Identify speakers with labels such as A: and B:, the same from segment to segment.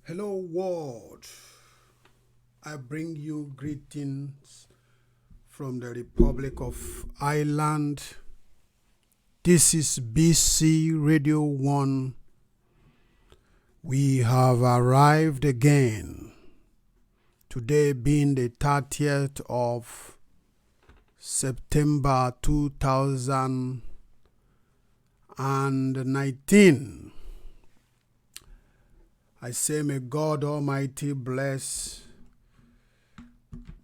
A: Hello world, I bring you greetings from the Republic of Ireland. This is Bcradio1. We have arrived again. Today being the 30th of September 2019. I say, may God Almighty bless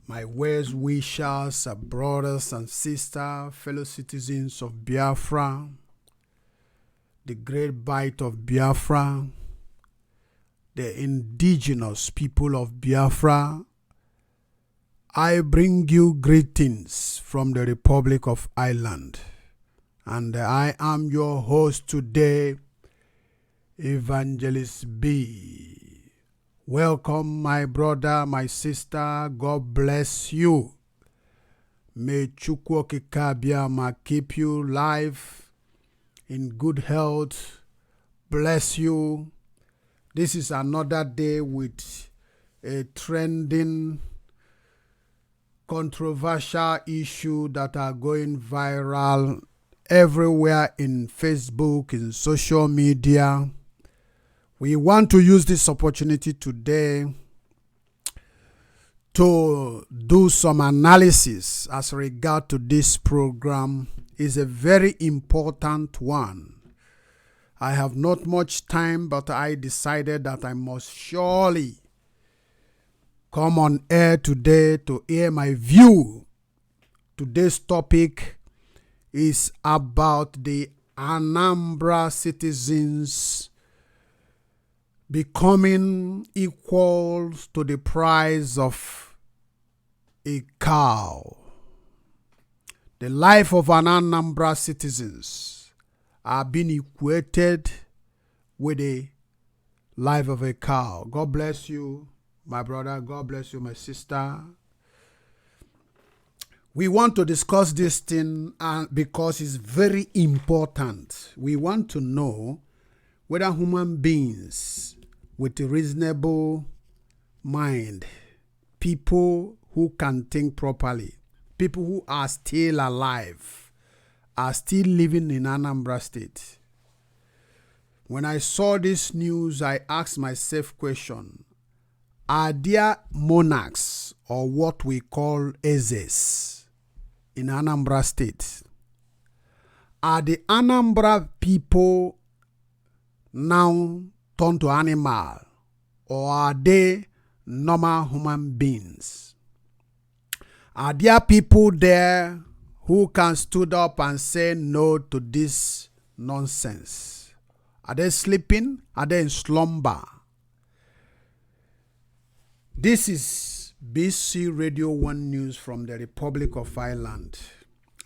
A: my well-wishers, brothers and sisters, fellow citizens of Biafra, the great bite of Biafra, the indigenous people of Biafra. I bring you greetings from the Republic of Ireland, and I am your host today, Evangelist B. Welcome, my brother, my sister. God bless you. May Chukwu Okike keep you alive in good health. Bless you. This is another day with a trending, controversial issue that are going viral everywhere in Facebook, in social media. We want to use this opportunity today to do some analysis as regard to this program. Is a very important one. I have not much time, but I decided that I must surely come on air today to hear my view. Today's topic is about the ANAMBRA citizens becoming equal to the price of a cow. The life of an ANAMBRA citizens are being equated with the life of a cow. God bless you, my brother. God bless you, my sister. We want to discuss this thing because it's very important. We want to know whether human beings with a reasonable mind, people who can think properly, people who are still alive, are still living in Anambra State. When I saw this news, I asked myself question: are there monarchs, or what we call Ezes, in Anambra State? Are the Anambra people now turned to animal, or are they normal human beings? Are there people there who can stand up and say no to this nonsense? Are they sleeping? Are they in slumber? This is Bcradio1News from the Republic of Ireland,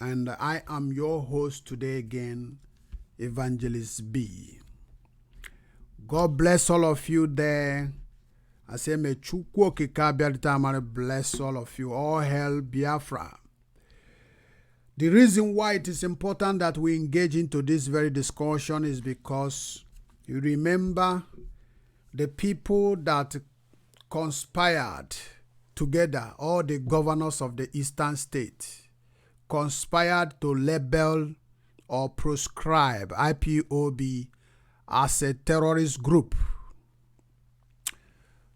A: and I am your host today again, Evangelist B. God bless all of you there. I say, may Chukwu Okike bless all of you. All hail Biafra. The reason why it is important that we engage into this very discussion is because you remember the people that conspired together, all the governors of the eastern state, conspired to label or proscribe IPOB as a terrorist group.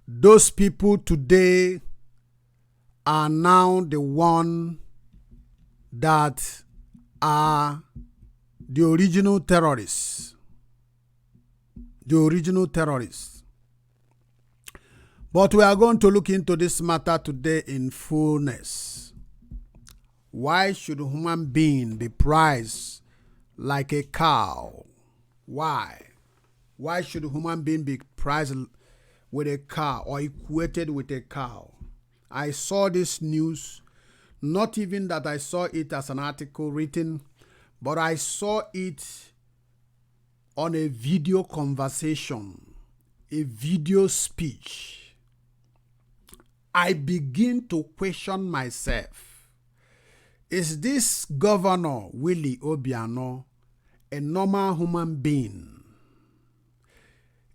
A: Those people today are now the one that are the original terrorists. The original terrorists. But we are going to look into this matter today in fullness. Why should a human being be prized like a cow? Why? Why should a human being be prized with a cow or equated with a cow? I saw this news, not even that I saw it as an article written, but I saw it on a video conversation, a video speech. I begin to question myself. Is this Governor Willy OBIANO a normal human being?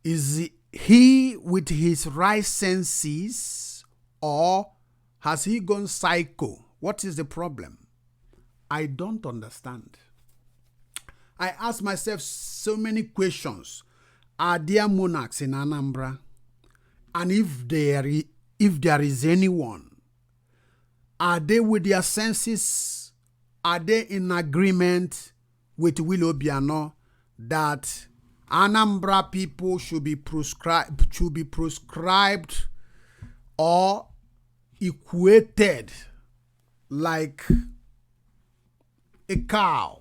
A: Is he with his right senses, or has he gone psycho? What is the problem? I don't understand. I ask myself so many questions. Are there monarchs in Anambra? And if there is anyone, are they with their senses? Are they in agreement with WILLY OBIANO that Anambra people should be prescribed or equated like a cow?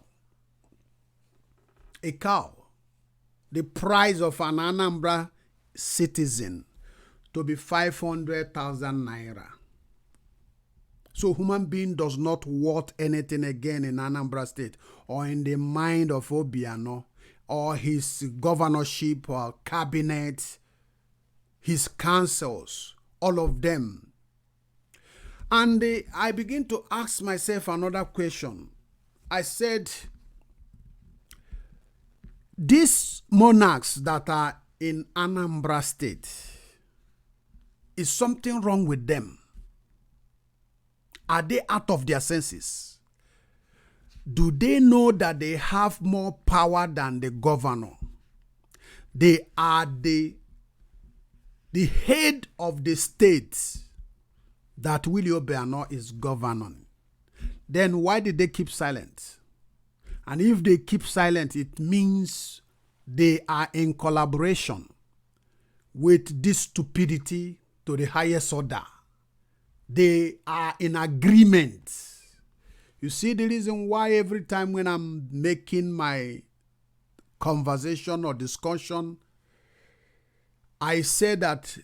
A: A cow. The price of an Anambra citizen to be 500,000 naira. So human being does not worth anything again in Anambra State or in the mind of OBIANO or his governorship or cabinet, his councils, all of them. And I begin to ask myself another question. I said, these monarchs that are in Anambra State, is something wrong with them? Are they out of their senses? Do they know that they have more power than the governor? They are the head of the state that WILLY OBIANO is governing. Then why did they keep silent? And if they keep silent, it means they are in collaboration with this stupidity to the highest order. They are in agreement. You see the reason why every time when I'm making my conversation or discussion, I say that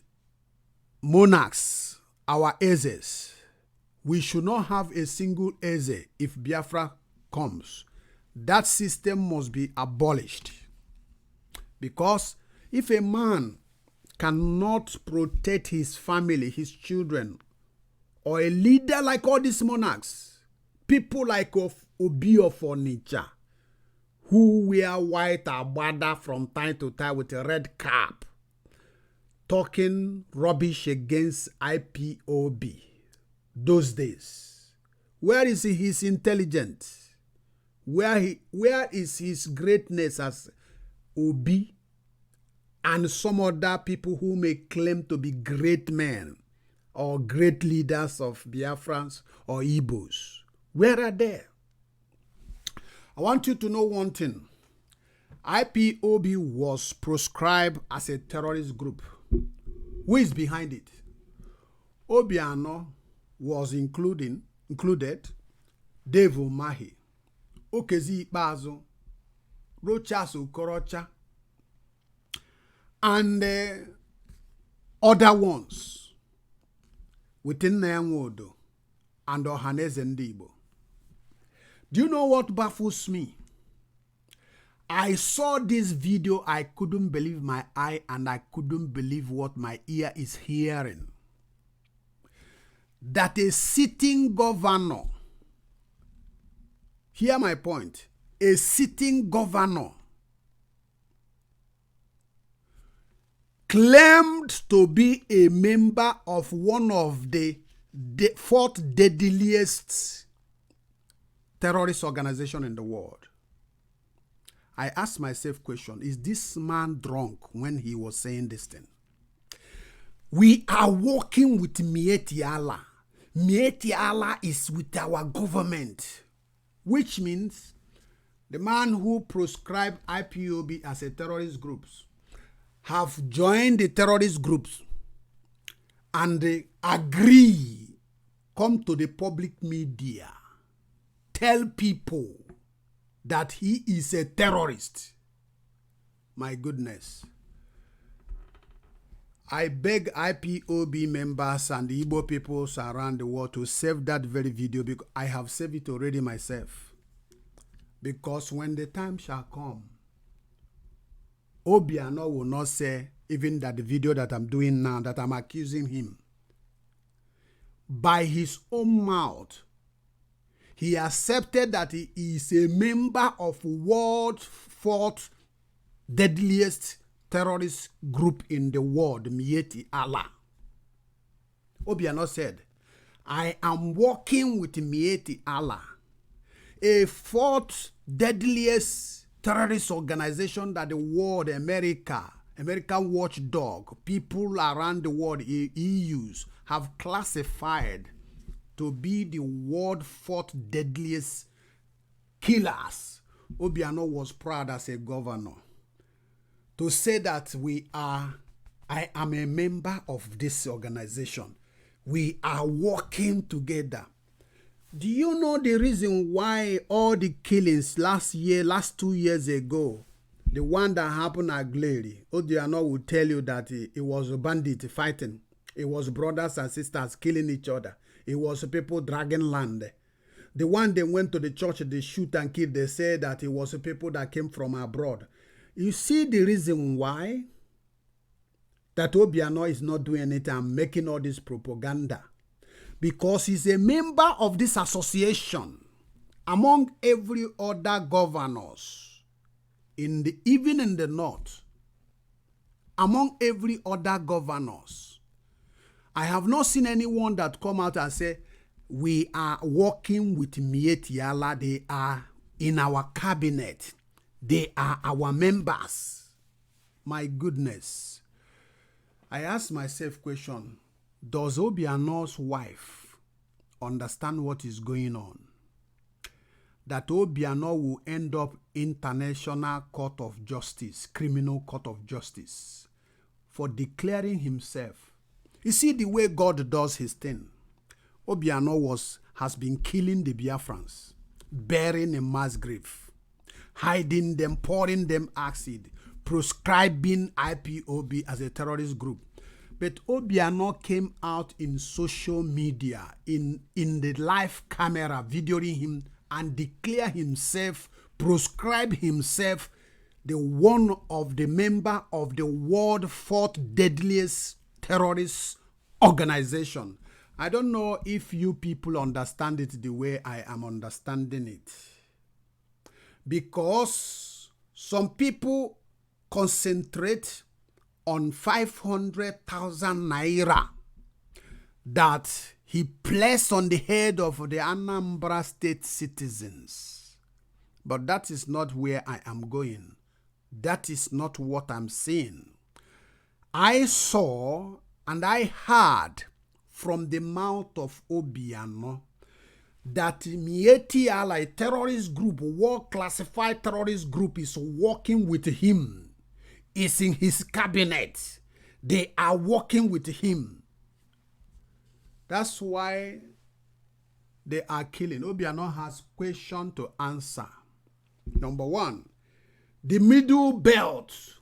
A: monarchs, our Ezes, we should not have a single Eze if Biafra comes. That system must be abolished. Because if a man cannot protect his family, his children, or a leader like all these monarchs, people like Obi of Onitsha, who wear white agbada from time to time with a red cap, talking rubbish against IPOB those days. Where is his intelligence? Where is his greatness as Obi and some other people who may claim to be great men or great leaders of Biafrans or Igbos? Where are they? I want you to know one thing. IPOB was proscribed as a terrorist group. Who is behind it? OBIANO was included Dave Umahi, Okezi Ikpeazu, Rochas Okorocha, and other ones within Nyanwodo and Ohaneze Ndigbo. Do you know what baffles me? I saw this video, I couldn't believe my eye and I couldn't believe what my ear is hearing. That a sitting governor, hear my point, a sitting governor claimed to be a member of one of the fourth deadliest terrorist organization in the world. I asked myself question, is this man drunk when he was saying this thing? We are working with Mieti Allah. Mieti Allah is with our government, which means the man who proscribed IPOB as a terrorist group have joined the terrorist groups and they agree, come to the public media, tell people that he is a terrorist. My goodness. I beg IPOB members and the Igbo peoples around the world to save that very video, because I have saved it already myself. Because when the time shall come, OBIANO will not say, even that the video that I'm doing now, that I'm accusing him. By his own mouth, he accepted that he is a member of world's fourth deadliest terrorist group in the world, Miyetti Allah. Obiano said, I am working with Miyetti Allah, a fourth deadliest terrorist organization that the world, American watchdog, people around the world, EUs, have classified to be the world fourth deadliest killers. Obiano was proud as a governor to say that I am a member of this organization. We are working together. Do you know the reason why all the killings last 2 years ago, the one that happened at WILLY, Obiano will tell you that it was a bandit fighting. It was brothers and sisters killing each other. It was people dragging land. The one they went to the church, they shoot and kill, they say that it was people that came from abroad. You see the reason why that Obiano is not doing anything and making all this propaganda? Because he's a member of this association among every other governors, even in the north, among every other governors. I have not seen anyone that come out and say, we are working with Miyetti Allah. They are in our cabinet. They are our members. My goodness. I ask myself question, does Obiano's wife understand what is going on? That Obiano will end up International Court of Justice, Criminal Court of Justice, for declaring himself. You see the way God does his thing. Obiano has been killing the Biafrans, burying a mass grave, hiding them, pouring them acid, proscribing IPOB as a terrorist group. But Obiano came out in social media, in the live camera, videoing him and declare himself, proscribe himself, the one of the member of the world fourth deadliest terrorist organization. I don't know if you people understand it the way I am understanding it. Because some people concentrate on 500,000 naira that he placed on the head of the Anambra state citizens. But that is not where I am going. That is not what I'm saying. I saw and I heard from the mouth of Obiano that Miyetti Allah, a terrorist group, war classified terrorist group, is working with him, is in his cabinet. They are working with him. That's why they are killing. Obiano has question to answer. Number one, the middle belt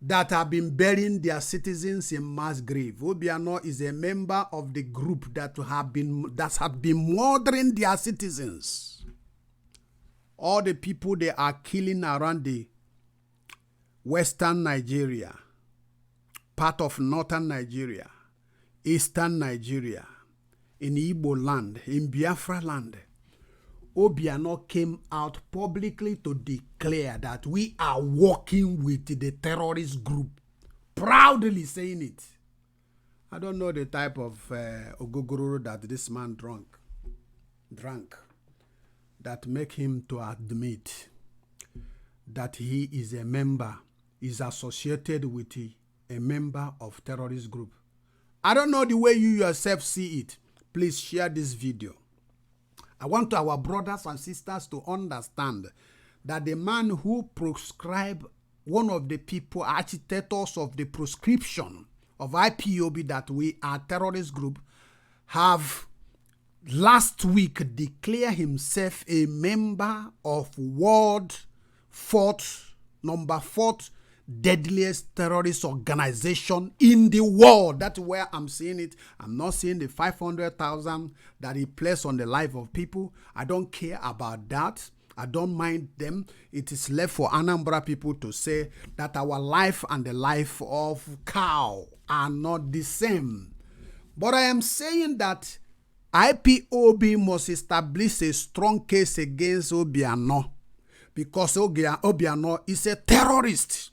A: that have been burying their citizens in mass grave. Obiano is a member of the group that have been murdering their citizens. All the people they are killing around the western Nigeria, part of northern Nigeria, eastern Nigeria, in Igbo land, in Biafra land. Obiano came out publicly to declare that we are working with the terrorist group, proudly saying it. I don't know the type of ogogoro that this man drank, that make him to admit that he is a member, is associated with a member of terrorist group. I don't know the way you yourself see it. Please share this video. I want our brothers and sisters to understand that the man who proscribed, one of the people, agitators of the proscription of IPOB, that we are terrorist group, have last week declared himself a member of world number fourth deadliest terrorist organization in the world. That's where I'm seeing it. I'm not seeing the 500,000 that he placed on the life of people. I don't care about that. I don't mind them. It is left for Anambra people to say that our life and the life of cow are not the same. But I am saying that IPOB must establish a strong case against Obiano, because Obiano is a terrorist.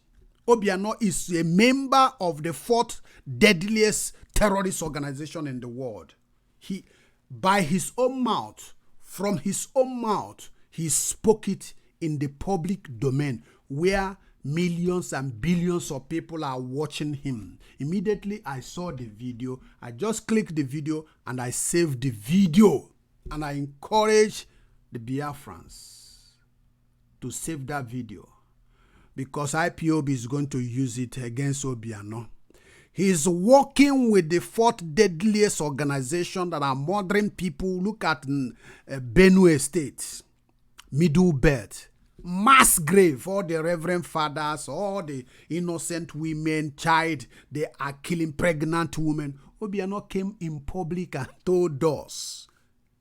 A: Obiano is a member of the fourth deadliest terrorist organization in the world. He, by his own mouth, from his own mouth, he spoke it in the public domain where millions and billions of people are watching him. Immediately I saw the video. I just clicked the video and I saved the video. And I encourage the Biafrans to save that video, because IPOB is going to use it against Obiano. He is working with the fourth deadliest organization that are murdering people. Look at Benue State, Middle Belt, mass grave, all the reverend fathers, all the innocent women, child, they are killing pregnant women. Obiano came in public and told us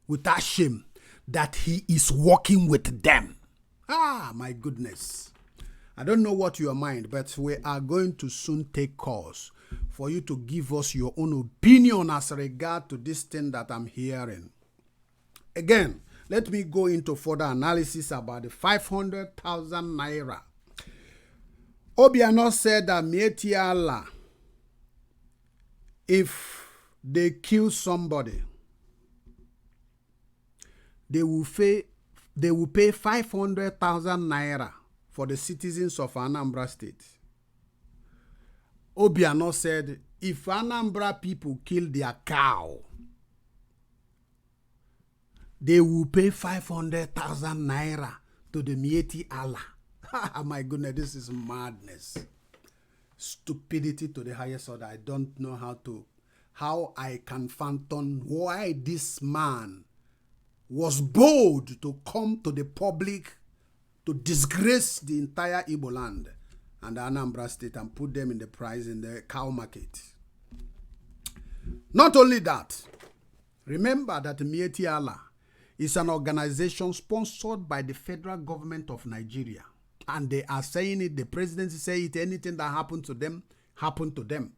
A: without shame that he is working with them. Ah, my goodness. I don't know what your mind, but we are going to soon take calls for you to give us your own opinion as regard to this thing that I'm hearing. Again, let me go into further analysis about the 500,000 naira. Obiano said that Mieti Allah, if they kill somebody, they will pay 500,000 naira for the citizens of Anambra State. Obiano said, if Anambra people kill their cow, they will pay 500,000 naira to the Mieti Allah. My goodness, this is madness. Stupidity to the highest order. I don't know how I can fathom why this man was bold to come to the public to disgrace the entire Igbo land and the Anambra State and put them in the price in the cow market. Not only that, remember that Mieti Allah is an organization sponsored by the federal government of Nigeria. And they are saying it, the presidency say it, anything that happened to them, happened to them.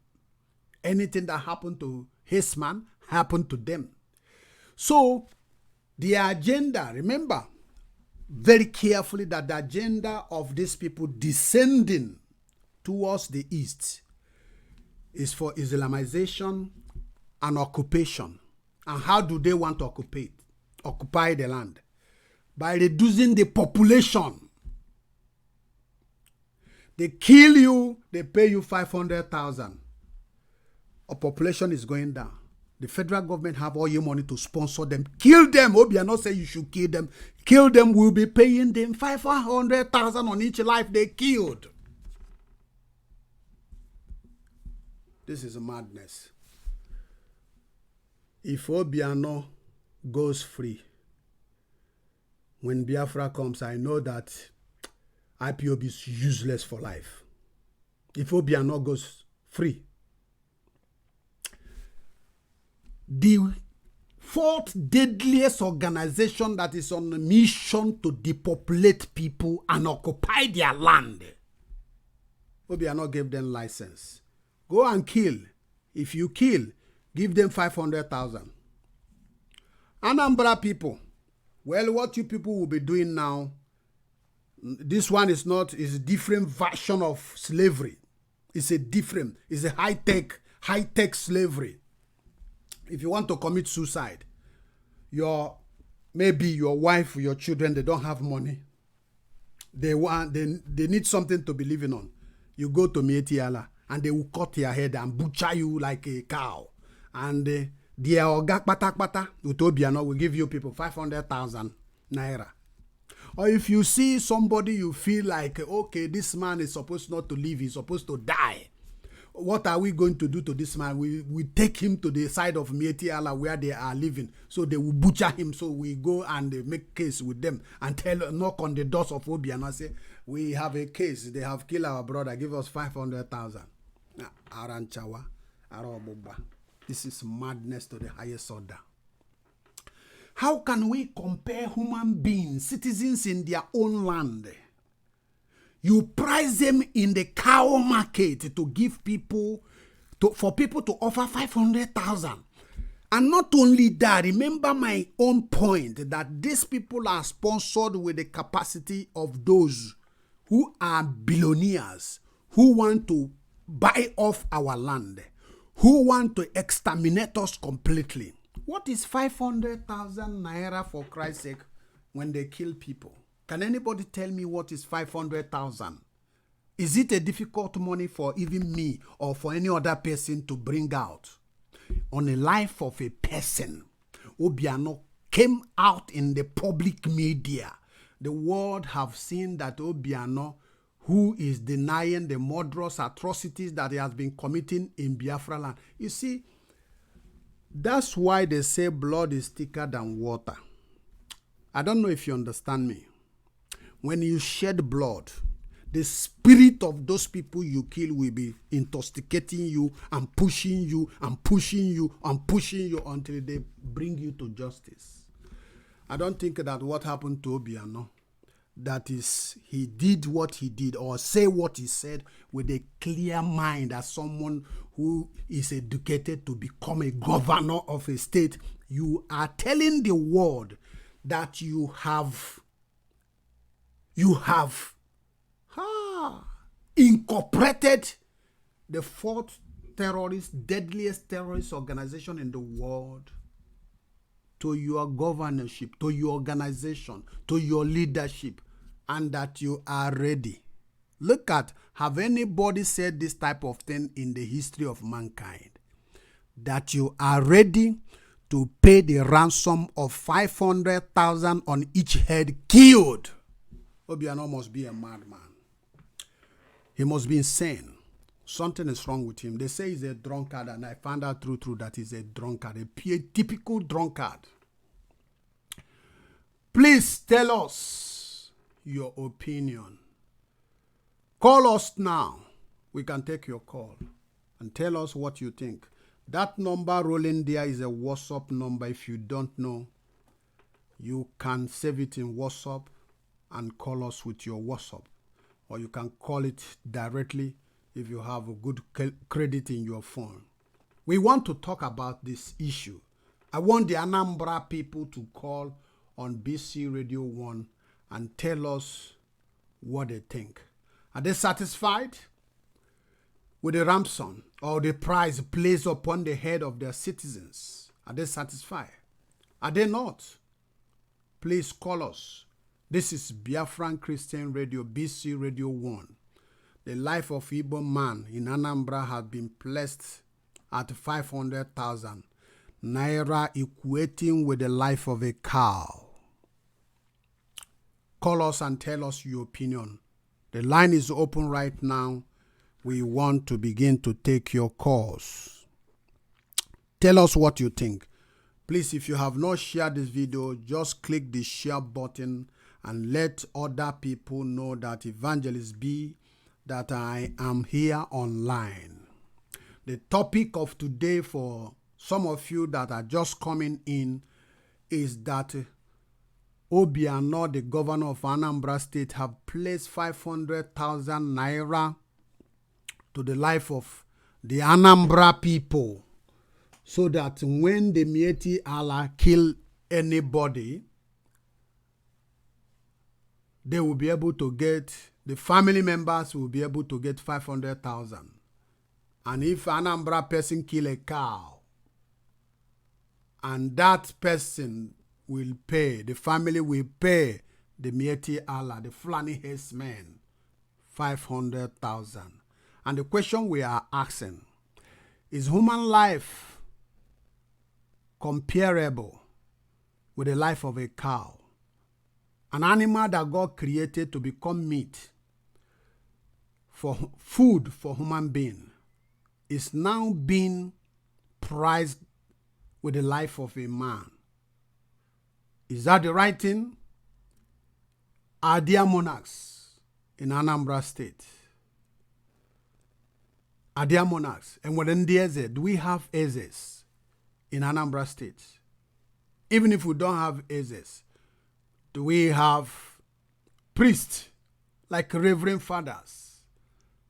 A: Anything that happened to his man, happened to them. So, the agenda, remember very carefully that the agenda of these people descending towards the east is for Islamization and occupation. And how do they want to occupy the land? By reducing the population. They kill you, they pay you 500,000. Our population is going down. The federal government have all your money to sponsor them. Kill them. Obiano say you should kill them. Kill them, we'll be paying them 500,000 on each life they killed. This is a madness. If Obiano goes free, when Biafra comes, I know that IPOB is useless for life. If Obiano goes free, the fourth deadliest organization that is on a mission to depopulate people and occupy their land, Obiano gave them license. Go and kill. If you kill, give them 500,000. Anambra people, well, what you people will be doing now, this one is a different version of slavery. It's a high-tech slavery. If you want to commit suicide, maybe your wife or your children, they don't have money. They need something to be living on. You go to Mieti Allah and they will cut your head and butcher you like a cow. And their ogak patak with Obiano will give you people 500,000 naira. Or if you see somebody you feel like, okay, this man is supposed not to live, he's supposed to die. What are we going to do to this man? We take him to the side of Mieti Allah where they are living. So they will butcher him. So we go and make case with them and knock on the doors of Obiano and say, we have a case. They have killed our brother. Give us 500,000. Aranchawa, Aroboba. This is madness to the highest order. How can we compare human beings, citizens in their own land? You price them in the cow market to give people, for people to offer 500,000. And not only that, remember my own point that these people are sponsored with the capacity of those who are billionaires, who want to buy off our land, who want to exterminate us completely. What is 500,000 naira, for Christ's sake, when they kill people? Can anybody tell me what is 500,000? Is it a difficult money for even me or for any other person to bring out? On the life of a person, Obiano came out in the public media. The world have seen that Obiano, who is denying the murderous atrocities that he has been committing in Biafra land. You see, that's why they say blood is thicker than water. I don't know if you understand me. When you shed blood, the spirit of those people you kill will be intoxicating you and pushing you and pushing you and pushing you until they bring you to justice. I don't think that what happened to Obiano, that is, he did what he did or say what he said with a clear mind as someone who is educated to become a governor of a state. You are telling the world that you have incorporated the fourth deadliest terrorist organization in the world to your governorship, to your organization, to your leadership, and that you are ready. Look at, have anybody said this type of thing in the history of mankind? That you are ready to pay the ransom of 500,000 on each head killed. Obiano must be a madman. He must be insane. Something is wrong with him. They say he's a drunkard, and I found out through that he's a drunkard, a typical drunkard. Please tell us your opinion. Call us now. We can take your call and tell us what you think. That number rolling there is a WhatsApp number. If you don't know, you can save it in WhatsApp and call us with your WhatsApp. Or you can call it directly if you have a good credit in your phone. We want to talk about this issue. I want the ANAMBRA people to call on BC Radio 1 and tell us what they think. Are they satisfied with the ransom or the price placed upon the head of their citizens? Are they satisfied? Are they not? Please call us. This is Biafran Christian Radio, BC Radio 1. The life of Igbo man in Anambra has been placed at 500,000 naira, equating with the life of a cow. Call us and tell us your opinion. The line is open right now. We want to begin to take your calls. Tell us what you think. Please, if you have not shared this video, just click the share button and let other people know that Evangelist B, that I am here online. The topic of today for some of you that are just coming in is that Obiano, the governor of Anambra State, have placed 500,000 naira to the life of the Anambra people, so that when the Mieti Allah kill anybody, they will be able to get, the family members will be able to get 500,000. And if Anambra person kill a cow, and that person will pay, the family will pay the Mieti Allah, the Fulani herdsmen, 500,000. And the question we are asking, is human life comparable with the life of a cow? An animal that God created to become meat for food for human being is now being priced with the life of a man. Is that the right thing? Are there monarchs in Anambra State? Are there monarchs? And within the Eze, do we have Ezes in Anambra State? Even if we don't have Ezes, do we have priests like reverend fathers?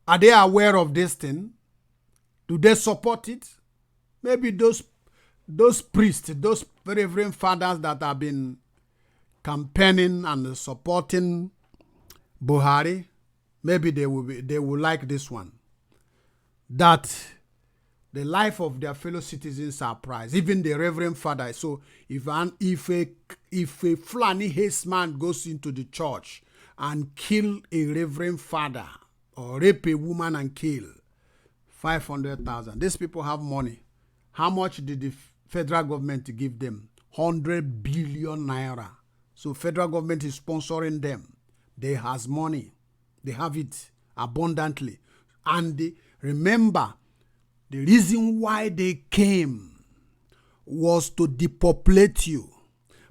A: Are they aware of this thing? Do they support it? Maybe those priests, those reverend fathers that have been campaigning and supporting Buhari, maybe they will like this one. That the life of their fellow citizens are prized, even the Reverend Father. So if a Fulani Hasteman goes into the church and kill a Reverend Father or rape a woman and kill, 500,000. These people have money. How much did the federal government give them? 100 billion naira. So federal government is sponsoring them. They has money. They have it abundantly. And remember, the reason why they came was to depopulate you.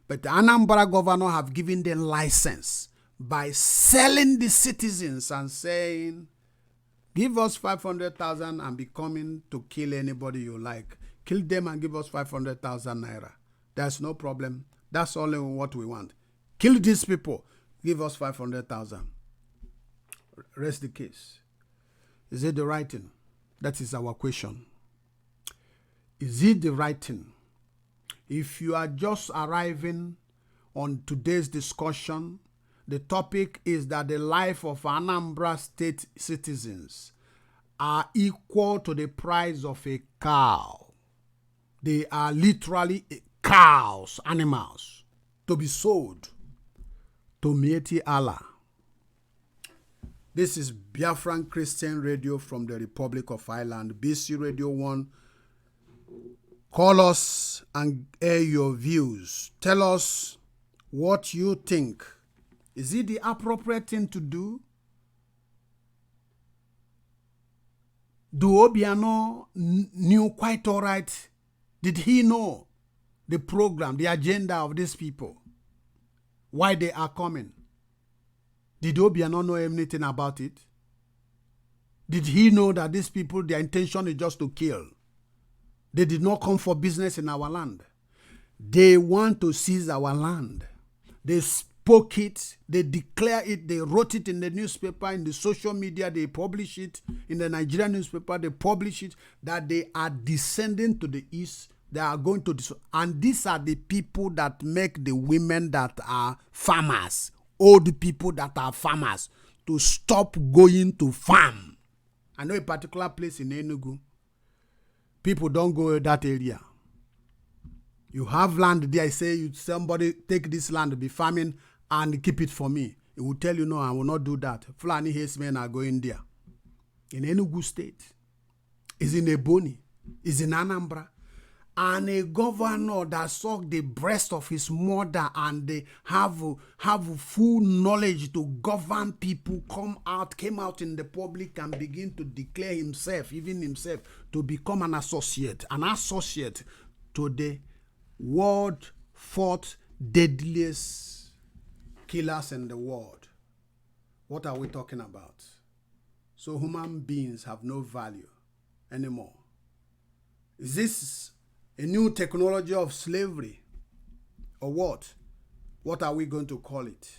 A: But the Anambra governor have given them license by selling the citizens and saying, give us 500,000 and be coming to kill anybody you like. Kill them and give us 500,000 naira. There's no problem. That's only what we want. Kill these people. Give us 500,000. Rest the case. Is it the right thing? That is our question. Is it the right thing? If you are just arriving on today's discussion, the topic is that the life of Anambra State citizens are equal to the price of a cow. They are literally cows, animals, to be sold to Mieti Allah. This is Biafran Christian Radio from the Republic of Ireland, Bcradio1. Call us and air your views. Tell us what you think. Is it the appropriate thing to do? Do Obiano knew quite all right? Did he know the program, the agenda of these people? Why they are coming? Did Obiano know anything about it? Did he know that these people, their intention is just to kill? They did not come for business in our land. They want to seize our land. They spoke it, they declare it, they wrote it in the newspaper, in the social media, they publish it, in the Nigerian newspaper, they publish it, that they are descending to the east, they are going to this, and these are the people that make the women that are farmers, old people that are farmers, to stop going to farm. I know a particular place in Enugu, people don't go to that area. You have land there, I say, somebody take this land, be farming, and keep it for me. It will tell you, no, I will not do that. Fulani Hastemen are going there. In Enugu State, is in Ebonyi, is in Anambra. And a governor that sucked the breast of his mother and they have full knowledge to govern people came out in the public and begin to declare himself, even himself, to become an associate to the world fourth deadliest killers in the world. What are we talking about? So human beings have no value anymore. Is this a new technology of slavery? Or what? What are we going to call it?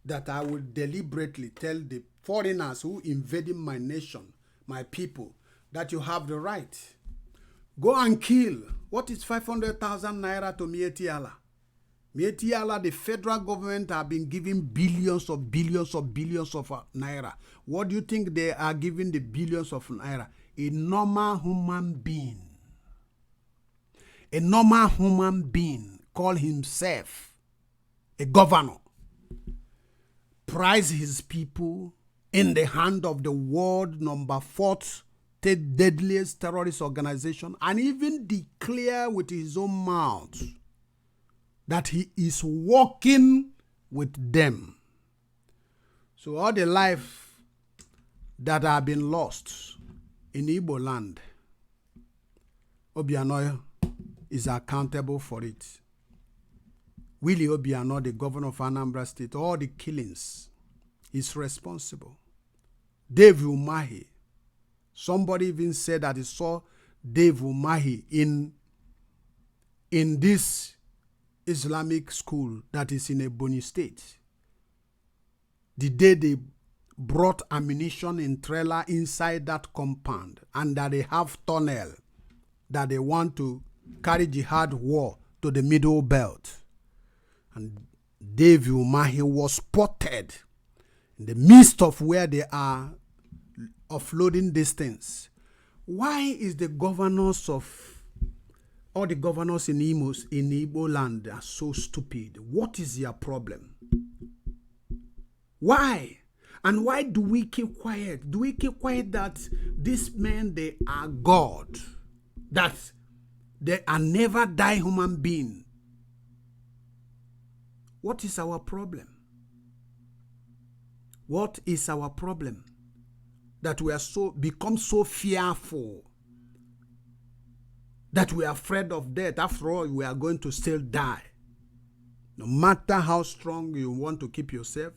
A: That I will deliberately tell the foreigners who invaded my nation, my people, that you have the right. Go and kill. What is 500,000 naira to Mieti Allah? Mieti Allah, the federal government have been giving billions of naira. What do you think they are giving the billions of naira? A normal human being. A normal human being call himself a governor. Prize his people in the hand of the world number 4th deadliest terrorist organization, and even declare with his own mouth that he is working with them. So all the life that have been lost in Igbo land, Obiano is accountable for it. Willie Obiano, the governor of Anambra State, all the killings, is responsible. Dave Umahi, somebody even said that he saw Dave Umahi in this Islamic school that is in Ebonyi State. The day they brought ammunition in trailer inside that compound, and that they have tunnel that they want to carry jihad war to the middle belt. And Dave Umahi was spotted in the midst of where they are offloading these things. Why is the governors of all the governors in Igbo land are so stupid? What is their problem? Why? And why do we keep quiet? Do we keep quiet that these men, they are God? That they are never die human being? What is our problem? What is our problem? That we are become so fearful, that we are afraid of death. After all, we are going to still die. No matter how strong you want to keep yourself,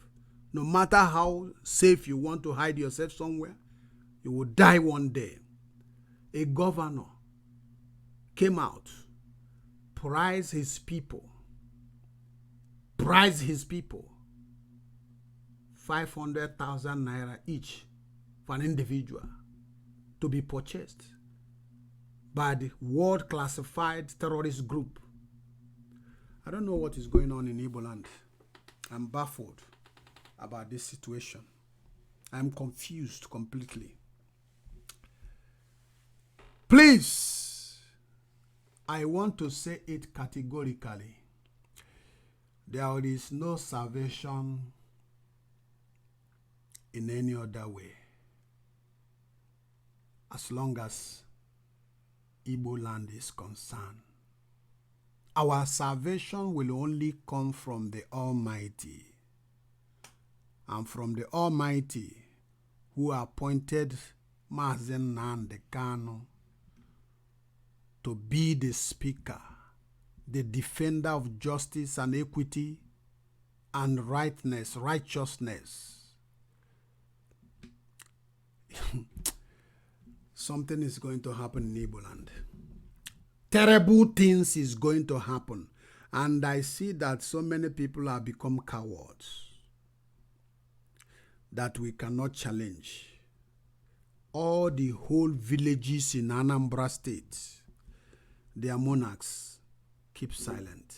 A: no matter how safe you want to hide yourself somewhere, you will die one day. A governor came out, prized his people, 500,000 naira each for an individual to be purchased by the world classified terrorist group. I don't know what is going on in Igbo land. I'm baffled about this situation. I'm confused completely. Please, I want to say it categorically. There is no salvation in any other way, as long as Igbo land is concerned. Our salvation will only come from the Almighty, and from the Almighty who appointed Mazen Nnamdi Kanu to be the speaker, the defender of justice and equity and righteousness. Something is going to happen in Igbo land. Terrible things is going to happen. And I see that so many people have become cowards that we cannot challenge. All the whole villages in Anambra State, their monarchs keep silent.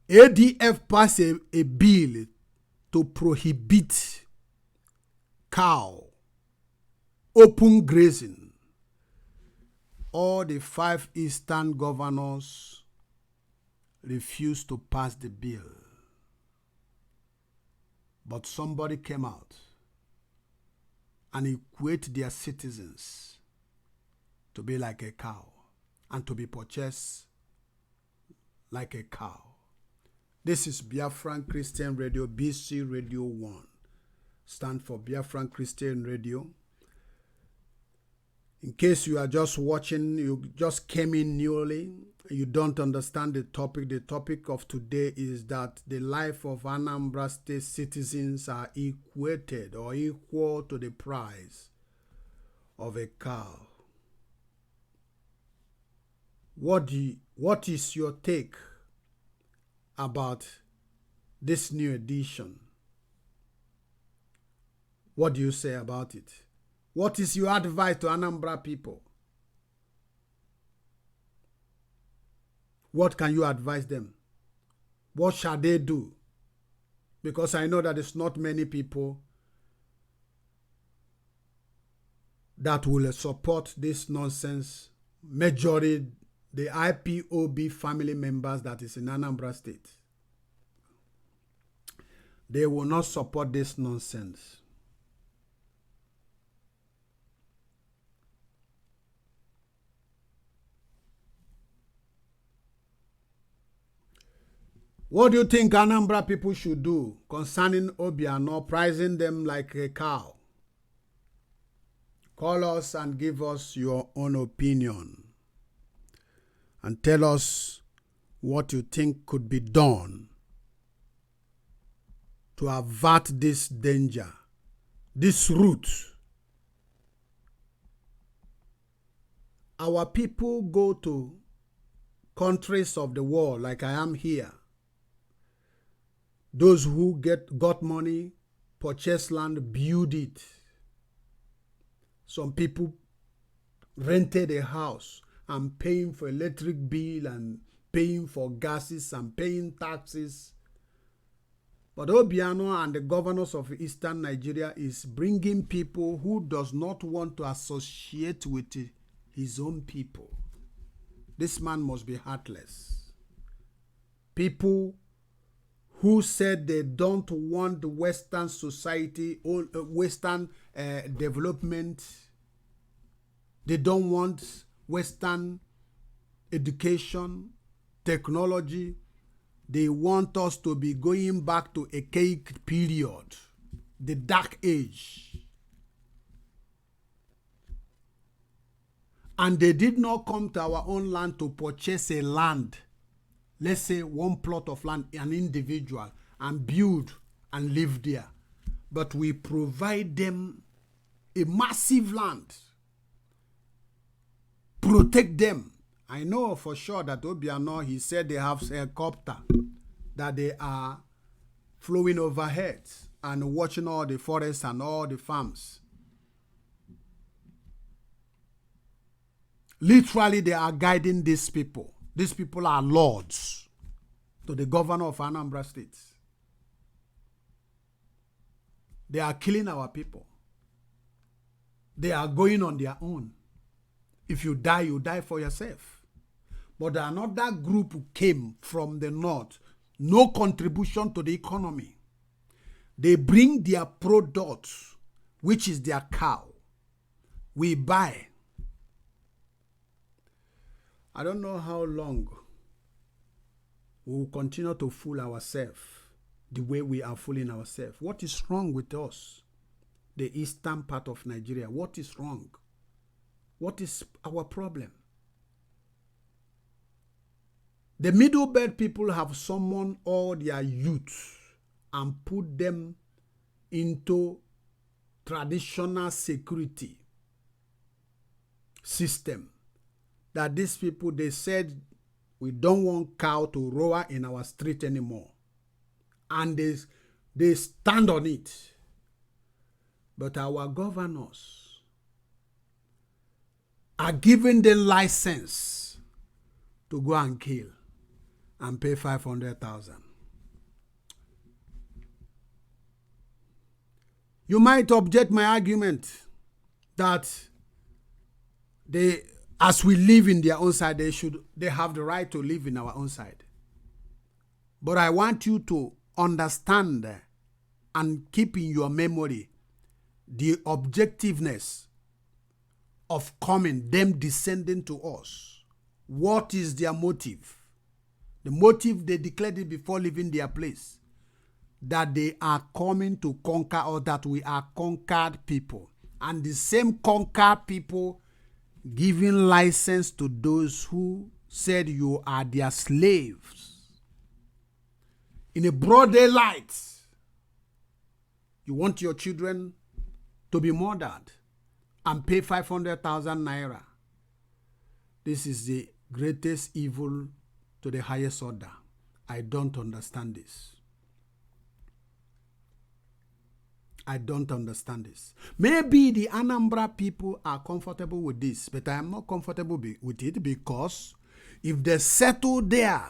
A: ADF passed a bill to prohibit cow open grazing. All the 5 eastern governors refused to pass the bill. But somebody came out and equate their citizens to be like a cow and to be purchased like a cow. This is Biafran Christian Radio, Bcradio 1. Stand for Biafran Christian Radio. In case you are just watching, you just came in newly, you don't understand the topic of today is that the life of Anambra State citizens are equated or equal to the price of a cow. What is your take about this new edition? What do you say about it? What is your advice to Anambra people? What can you advise them? What shall they do? Because I know that it's not many people that will support this nonsense. Majority, the IPOB family members that is in Anambra State, they will not support this nonsense. What do you think Anambra people should do concerning OBIANO, pricing them like a cow? Call us and give us your own opinion. And tell us what you think could be done to avert this danger, this route. Our people go to countries of the world like I am here. Those who got money, purchase land, build it. Some people rented a house and paying for electric bill and paying for gases and paying taxes But Obiano and the governors of Eastern Nigeria is bringing people who does not want to associate with his own people. This man must be heartless. People who said they don't want the Western society or Western development. They don't want Western education, technology. They want us to be going back to a archaic period, the dark age. And they did not come to our own land to purchase a land, let's say one plot of land, an individual, and build and live there. But we provide them a massive land, protect them. I know for sure that Obiano, he said they have a helicopter, that they are flowing overhead and watching all the forests and all the farms. Literally, they are guiding these people. These people are lords to the governor of Anambra State. They are killing our people. They are going on their own. If you die for yourself. But another group came from the north, no contribution to the economy. They bring their products, which is their cow. We buy. I don't know how long we will continue to fool ourselves the way we are fooling ourselves. What is wrong with us? The eastern part of Nigeria. What is wrong? What is our problem? The Middle Belt people have summoned all their youth and put them into traditional security system. That these people, they said, we don't want cow to roar in our street anymore. And they stand on it. But our governors are giving them license to go and kill and pay 500,000. You might object my argument that as we live in their own side, they have the right to live in our own side. But I want you to understand and keep in your memory the objectiveness of them descending to us. What is their motive? The motive, they declared it before leaving their place, that they are coming to conquer, or that we are conquered people. And the same conquered people giving license to those who said you are their slaves. In a broad daylight, you want your children to be murdered and pay 500,000 naira. This is the greatest evil to the highest order. I don't understand this. I don't understand this. Maybe the Anambra people are comfortable with this, but I am not comfortable with it, because if they settle there,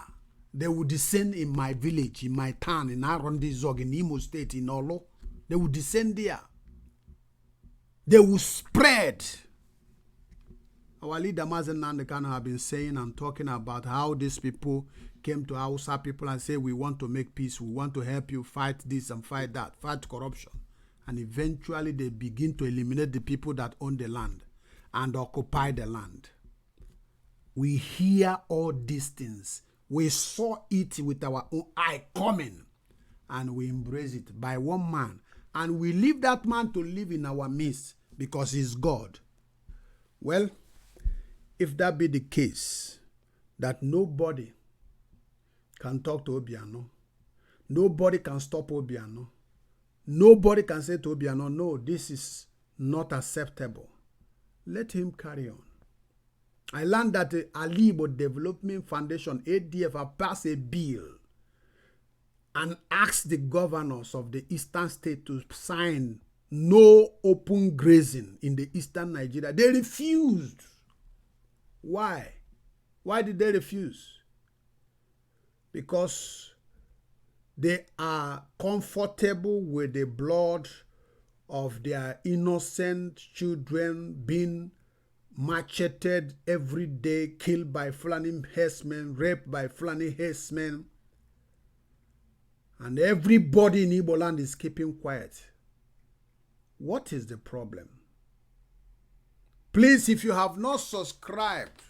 A: they will descend in my village, in my town, in Arondizog, in Imo State, in Olo. They will descend there. They will spread. Our leader Mazen Nandekano have been saying and talking about how these people came to Hausa people and say, we want to make peace, we want to help you fight this and fight that, fight corruption. And eventually they begin to eliminate the people that own the land and occupy the land. We hear all these things. We saw it with our own eye coming, and we embrace it by one man. And we leave that man to live in our midst because he's God. Well, if that be the case, that nobody can talk to Obiano, nobody can stop Obiano, nobody can say to Obiano, no, this is not acceptable, let him carry on. I learned that the Alibo Development Foundation, ADF, have passed a bill and asked the governors of the eastern state to sign no open grazing in the eastern Nigeria. They refused. Why? Why did they refuse? Because They are comfortable with the blood of their innocent children being macheted every day, killed by Fulani herdsmen, raped by Fulani herdsmen. And everybody in Igbo land is keeping quiet. What is the problem? Please, if you have not subscribed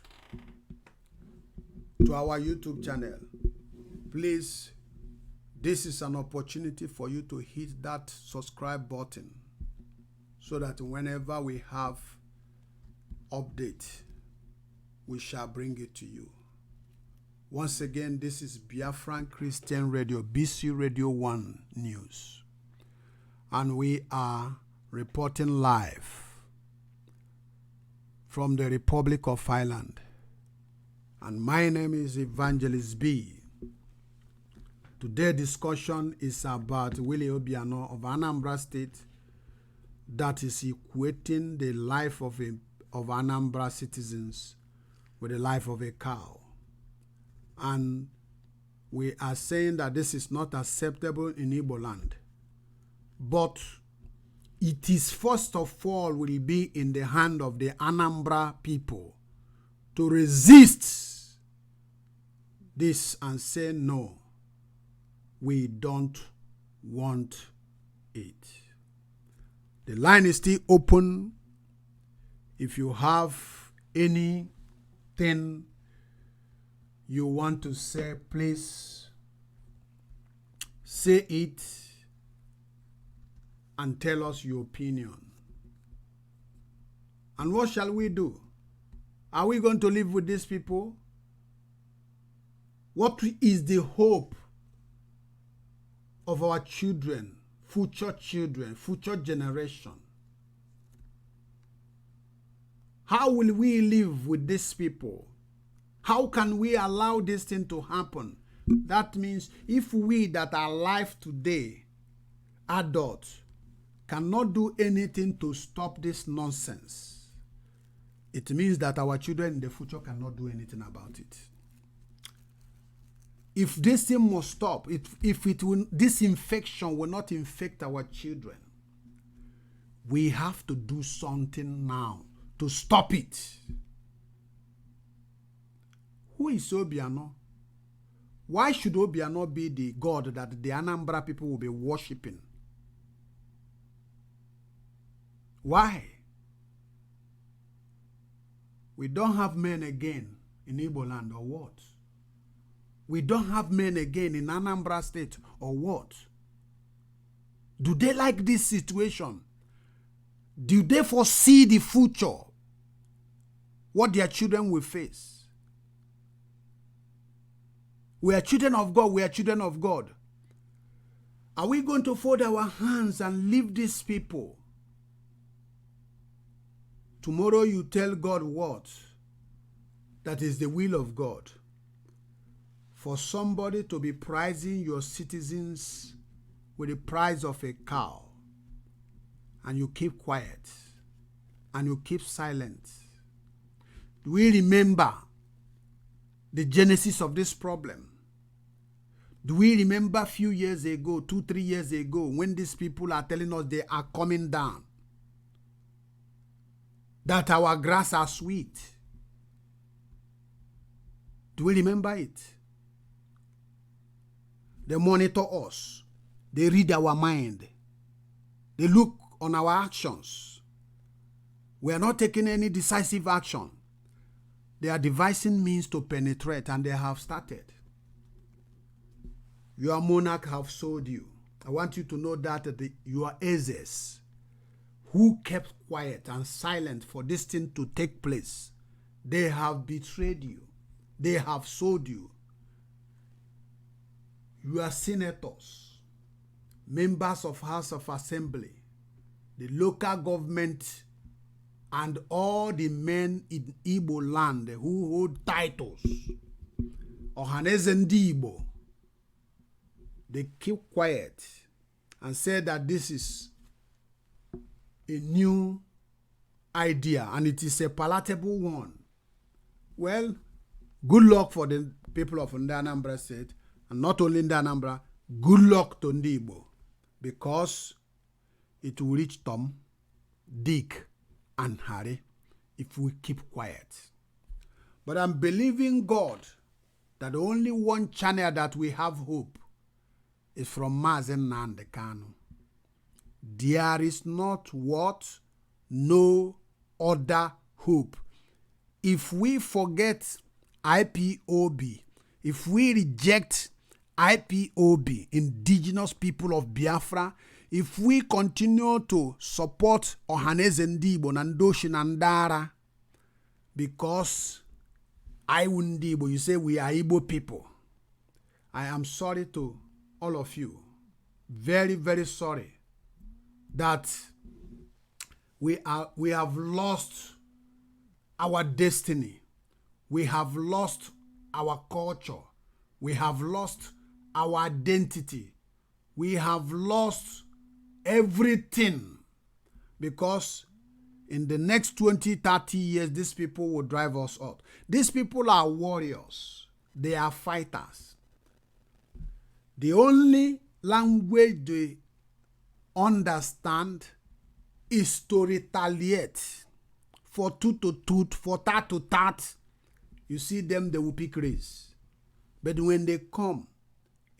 A: to our YouTube channel, please, this is an opportunity for you to hit that subscribe button so that whenever we have update, we shall bring it to you. Once again, this is Biafran Christian Radio, Bcradio1News. And we are reporting live from the Republic of Ireland. And my name is Evangelist B. Today's discussion is about Willie Obiano of Anambra State that is equating the life of Anambra citizens with the life of a cow. And we are saying that this is not acceptable in Igbo land. But it is first of all will be in the hand of the Anambra people to resist this and say, no, we don't want it. The line is still open. If you have anything you want to say, please say it and tell us your opinion. And what shall we do? Are we going to live with these people? What is the hope of our children, future generation? How will we live with these people? How can we allow this thing to happen? That means if we that are alive today, adults, cannot do anything to stop this nonsense, it means that our children in the future cannot do anything about it. If this thing must stop, this infection will not infect our children, we have to do something now to stop it. Who is Obiano? Why should Obiano be the God that the Anambra people will be worshipping? Why? We don't have men again in Igbo land or what? We don't have men again in Anambra State or what? Do they like this situation? Do they foresee the future? What their children will face? We are children of God. We are children of God. Are we going to fold our hands and leave these people? Tomorrow you tell God what? That is the will of God. For somebody to be pricing your citizens with the price of a cow, and you keep quiet, and you keep silent. Do we remember the genesis of this problem? Do we remember a few years ago, 2-3 years ago, when these people are telling us they are coming down? That our grass are sweet. Do we remember it? They monitor us. They read our mind. They look on our actions. We are not taking any decisive action. They are devising means to penetrate, and they have started. Your monarch have sold you. I want you to know that your Ezes, who kept quiet and silent for this thing to take place, they have betrayed you. They have sold you. Your senators, members of House of Assembly, the local government, and all the men in Igbo land who hold titles, Ohaneze Ndi Igbo, they keep quiet and say that this is a new idea and it is a palatable one. Well, good luck for the people of Anambra State, and not only in the Anambra, Good luck to Igbo, because it will reach Tom, Dick, and Harry if we keep quiet. But I'm believing God that only one channel that we have hope is from Mazen Nnamdi Kanu. There is not what? No other hope. If we forget IPOB, if we reject IPOB, Indigenous People of Biafra, if we continue to support Ohaneze Ndigbo, Nandoshi, Nandara, because Iwundibo, you say we are Igbo people. I am sorry to all of you. Very, very sorry that we have lost our destiny. We have lost our culture. We have lost our identity. We have lost everything, because in the next 20, 30 years, these people will drive us out. These people are warriors. They are fighters. The only language they understand is to retaliate. For tooth to tooth, for tat to tat. You see them, they will pick race. But when they come,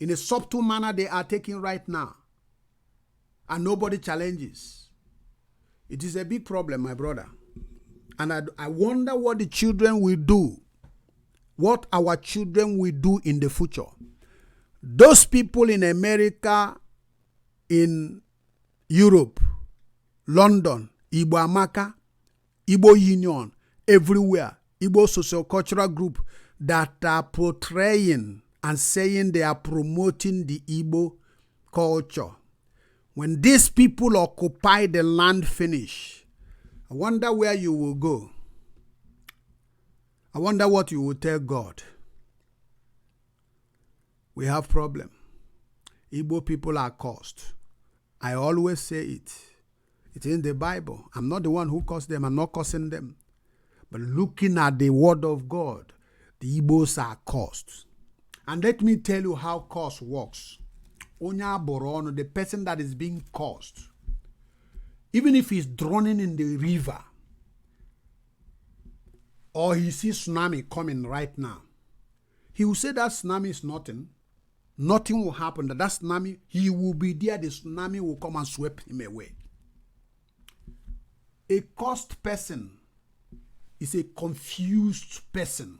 A: in a subtle manner they are taking right now, and nobody challenges, it is a big problem, my brother. And I wonder what the children will do, what our children will do in the future. Those people in America, in Europe, London, Igbo Amaka, Igbo Union, everywhere, Igbo social cultural group that are portraying and saying they are promoting the Igbo culture. When these people occupy the land finish, I wonder where you will go. I wonder what you will tell God. We have problem. Igbo people are cursed. I always say it. It's in the Bible. I'm not the one who cursed them. I'm not cursing them. But looking at the word of God, the Igbos are cursed. And let me tell you how curse works. Onya Borono, the person that is being cursed, even if he's drowning in the river, or he sees tsunami coming right now, he will say that tsunami is nothing. Nothing will happen. That tsunami, he will be there. The tsunami will come and sweep him away. A cursed person is a confused person.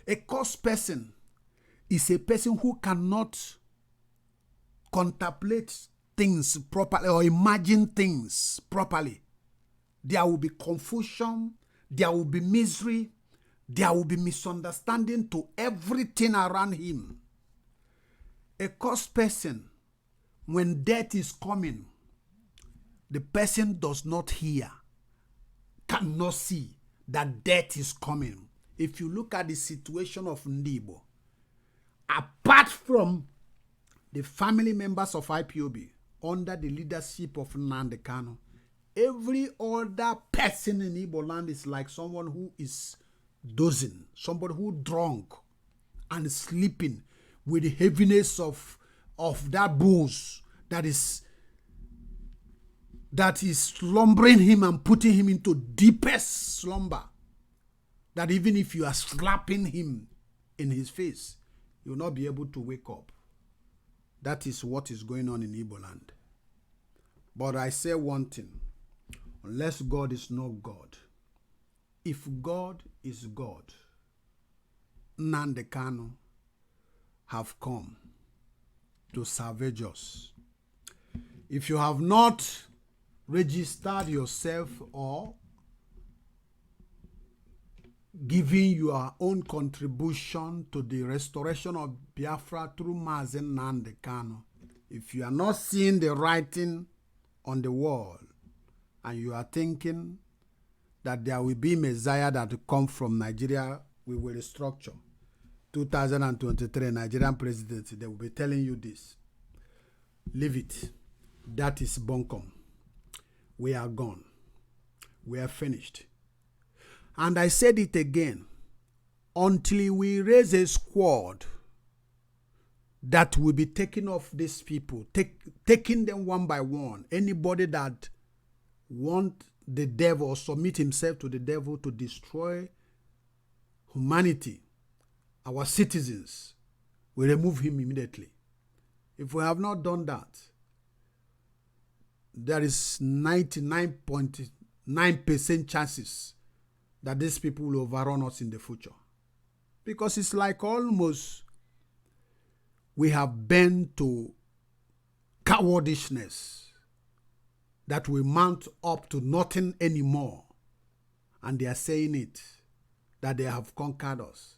A: A cursed person is a person who cannot contemplate things properly or imagine things properly. There will be confusion, there will be misery, there will be misunderstanding to everything around him. A cursed person, when death is coming, the person does not hear, cannot see that death is coming. If you look at the situation of Ndigbo, apart from the family members of IPOB under the leadership of Nnamdi Kanu, every other person in Igbo land is like someone who is dozing, somebody who drunk and sleeping with the heaviness of that booze that is slumbering him and putting him into deepest slumber. That even if you are slapping him in his face, you will not be able to wake up. That is what is going on in Igbo land. But I say one thing, unless God is not God, if God is God, Nnamdi Kanu have come to salvage us. If you have not registered yourself or giving your own contribution to the restoration of Biafra through Mazen Nnamdi Kanu, if you are not seeing the writing on the wall and you are thinking that there will be Messiah that will come from Nigeria, we will restructure. 2023 Nigerian presidency, they will be telling you this. Leave it. That is bunkum. We are gone. We are finished. And I said it again, until we raise a squad that will be taking off these people, taking them one by one. Anybody that want the devil or submit himself to the devil to destroy humanity, our citizens, we remove him immediately. If we have not done that, there is 99.9% chances that these people will overrun us in the future. Because it's like almost we have bent to cowardishness that we mount up to nothing anymore. And they are saying it, that they have conquered us.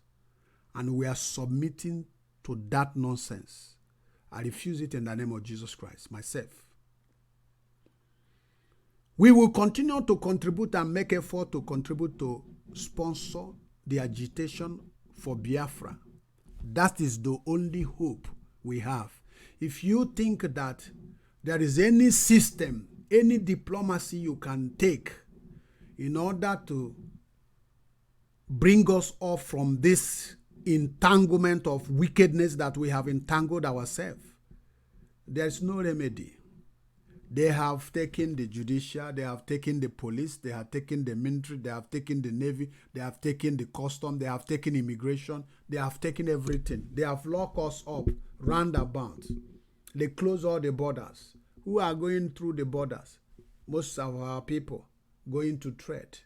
A: And we are submitting to that nonsense. I refuse it in the name of Jesus Christ, myself. We will continue to contribute and make effort to contribute to sponsor the agitation for Biafra. That is the only hope we have. If you think that there is any system, any diplomacy you can take in order to bring us off from this entanglement of wickedness that we have entangled ourselves, there is no remedy. They have taken the judicial, they have taken the police, they have taken the military, they have taken the navy, they have taken the custom, they have taken immigration, they have taken everything. They have locked us up roundabout. They close all the borders. Who are going through the borders? Most of our people going to trade.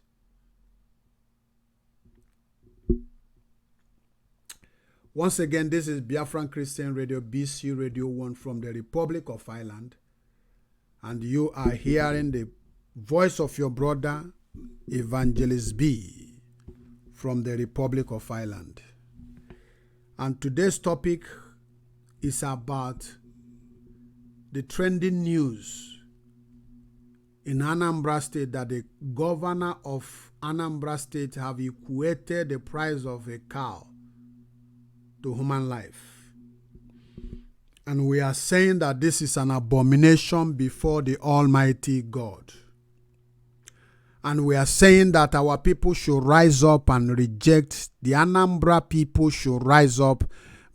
A: Once again, this is Biafran Christian Radio, BC Radio 1 from the Republic of Ireland. And you are hearing the voice of your brother, Evangelist B, from the Republic of Ireland. And today's topic is about the trending news in Anambra State, that the governor of Anambra State have equated the price of a cow to human life. And we are saying that this is an abomination before the Almighty God. And we are saying that our people should rise up and reject. The Anambra people should rise up,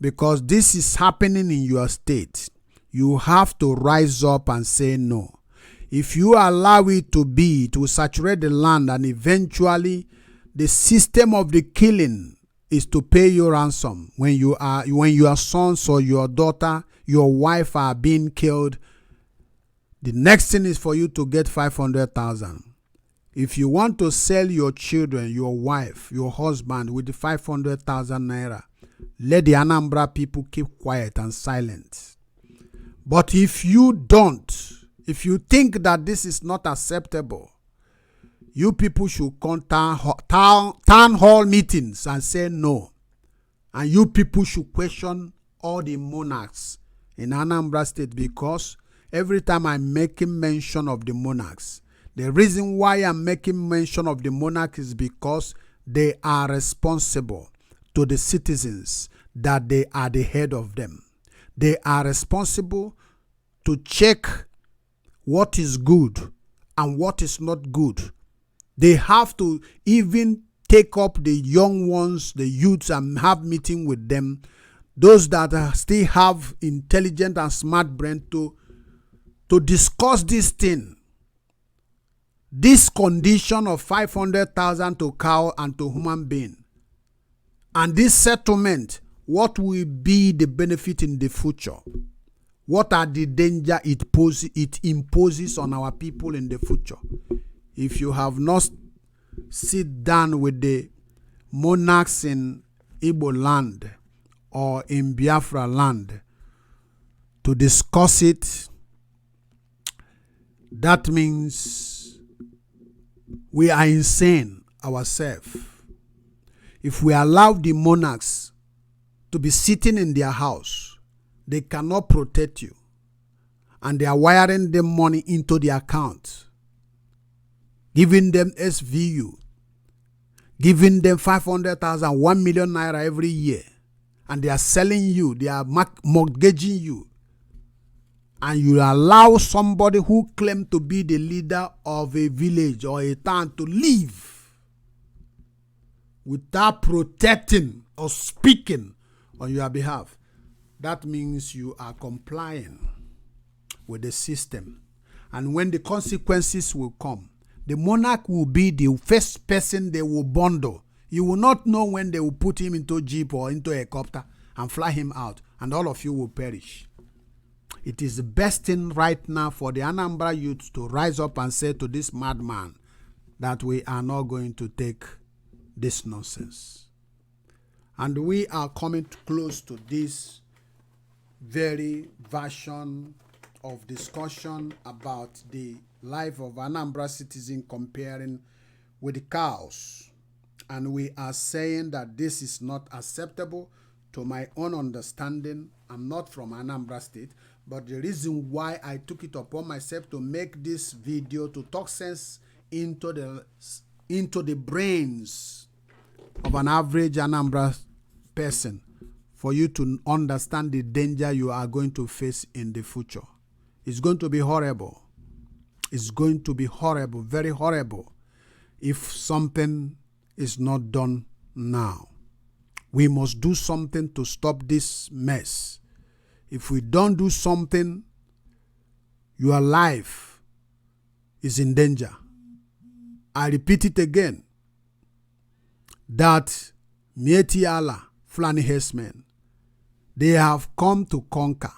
A: because this is happening in your state. You have to rise up and say no. If you allow it to be, it will saturate the land, and eventually the system of the killing is to pay your ransom. When your sons or your daughter, your wife are being killed, the next thing is for you to get 500,000. If you want to sell your children, your wife, your husband with the 500,000 naira, let the Anambra people keep quiet and silent. But if you don't, if you think that this is not acceptable, you people should come town hall meetings and say no. And you people should question all the monarchs in Anambra State, because every time I'm making mention of the monarchs, the reason why I'm making mention of the monarchs is because they are responsible to the citizens, that they are the head of them. They are responsible to check what is good and what is not good. They have to even take up the young ones, the youths, and have meeting with them. Those that still have intelligent and smart brain to discuss this thing. This condition of 500,000 to cow and to human being. And this settlement, what will be the benefit in the future? What are the danger it imposes on our people in the future? If you have not sit down with the monarchs in Igbo land or in Biafra land to discuss it, that means we are insane ourselves. If we allow the monarchs to be sitting in their house, they cannot protect you. And they are wiring them money into the account, giving them SVU, giving them 500,000, 1 million naira every year. And they are selling you, they are mortgaging you. And you allow somebody who claims to be the leader of a village or a town to leave without protecting or speaking on your behalf. that means you are complying with the system. And when the consequences will come, the monarch will be the first person they will bundle. You will not know when they will put him into a jeep or into a helicopter and fly him out, and all of you will perish. It is the best thing right now for the Anambra youth to rise up and say to this madman that we are not going to take this nonsense. And we are coming close to this very version of discussion about the life of Anambra citizen comparing with the cows. And we are saying that this is not acceptable. To my own understanding, I'm not from Anambra State, but the reason why I took it upon myself to make this video to talk sense into the brains of an average Anambra person, for you to understand the danger you are going to face in the future. It's going to be horrible. It's going to be horrible, very horrible, if something is not done now. We must do something to stop this mess. If we don't do something, your life is in danger. I repeat it again, that Mieti Allah, Fulani herdsmen, they have come to conquer.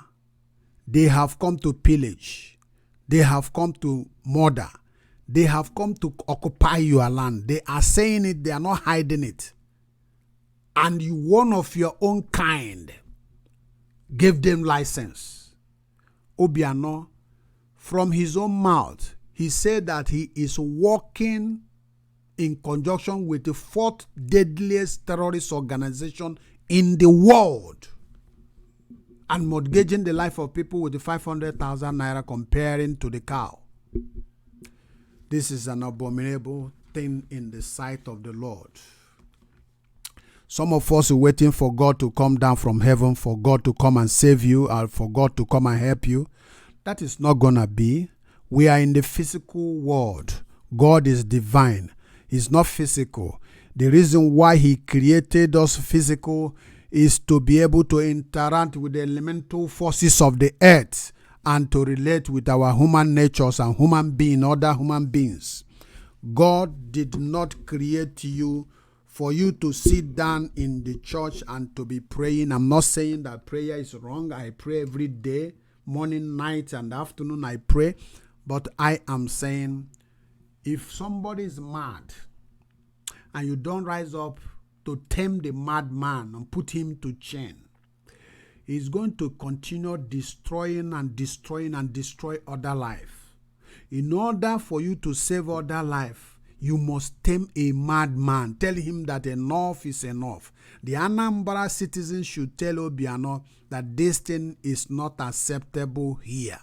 A: They have come to pillage. They have come to murder. They have come to occupy your land. They are saying it, they are not hiding it. And you, one of your own kind, gave them license. Obiano, from his own mouth, he said that he is working in conjunction with the fourth deadliest terrorist organization in the world and mortgaging the life of people with the 500,000 naira comparing to the cow. This is an abominable thing in the sight of the Lord. Some of us are waiting for God to come down from heaven, for God to come and save you, or for God to come and help you. That is not going to be. We are in the physical world. God is divine. He's not physical. The reason why he created us physical is to be able to interact with the elemental forces of the earth and to relate with our human natures and other human beings. God did not create you for you to sit down in the church and to be praying. I'm not saying that prayer is wrong. I pray every day, morning, night, and afternoon I pray. But I am saying, if somebody is mad and you don't rise up to tame the madman and put him to chain, he's going to continue destroying and destroy other life. In order for you to save other life, you must tame a madman. Tell him that enough is enough. The Anambra citizens should tell Obiano that this thing is not acceptable here.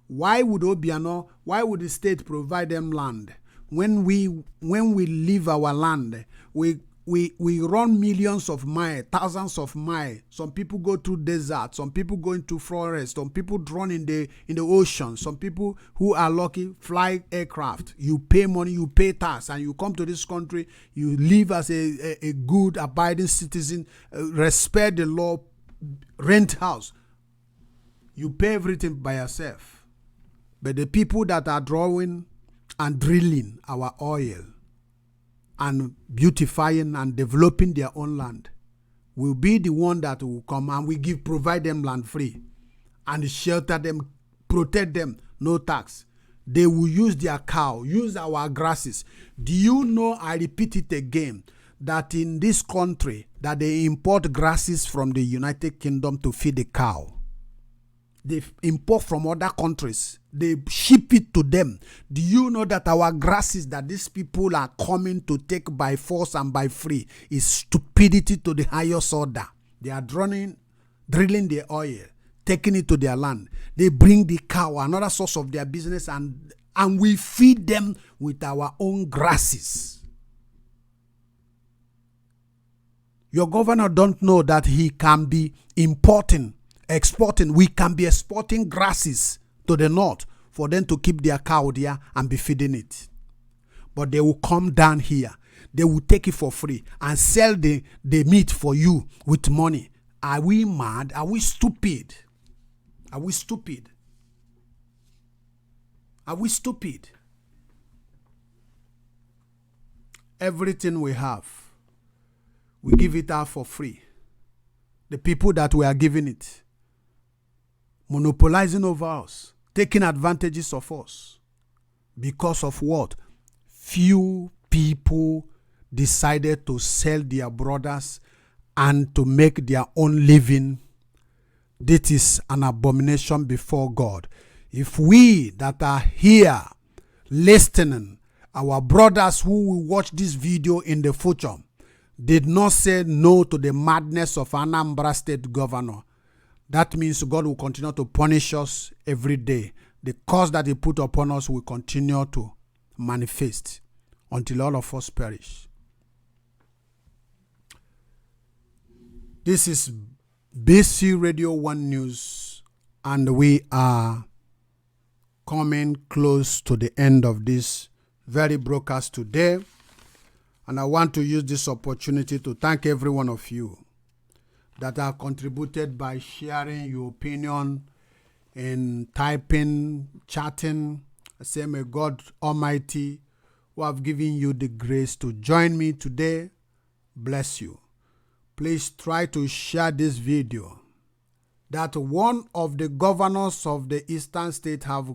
A: Why would the state provide them land? When we leave our land, we run millions of miles, thousands of miles. Some people go through desert, some people go into forest, some people drown in the ocean, some people who are lucky fly aircraft. You pay money, you pay tax, and you come to this country, you live as a good, abiding citizen, respect the law, rent house. You pay everything by yourself. But the people that are drawing and drilling our oil and beautifying and developing their own land will be the one that will come, and we provide them land free and shelter them, protect them, no tax. They will use their cow, use our grasses. Do you know, I repeat it again, that in this country that they import grasses from the United Kingdom to feed the cow? They import from other countries. They ship it to them. Do you know that our grasses that these people are coming to take by force and by free is stupidity to the highest order? They are drilling the oil, taking it to their land. They bring the cow, another source of their business, and we feed them with our own grasses. Your governor don't know that he can be exporting. We can be exporting grasses to the north for them to keep their cow there and be feeding it. But they will come down here. They will take it for free and sell the meat for you with money. Are we mad? Are we stupid? Are we stupid? Are we stupid? Everything we have, we give it out for free. The people that we are giving it, monopolizing over us, taking advantages of us. Because of what? Few people decided to sell their brothers and to make their own living. This is an abomination before God. If we that are here listening, our brothers who will watch this video in the future, did not say no to the madness of Anambra State Governor, that means God will continue to punish us every day. The curse that he put upon us will continue to manifest until all of us perish. This is Bcradio1News, and we are coming close to the end of this very broadcast today. And I want to use this opportunity to thank every one of you that have contributed by sharing your opinion and typing, chatting. I say, may God Almighty, who have given you the grace to join me today, bless you. Please try to share this video. That one of the governors of the Eastern State have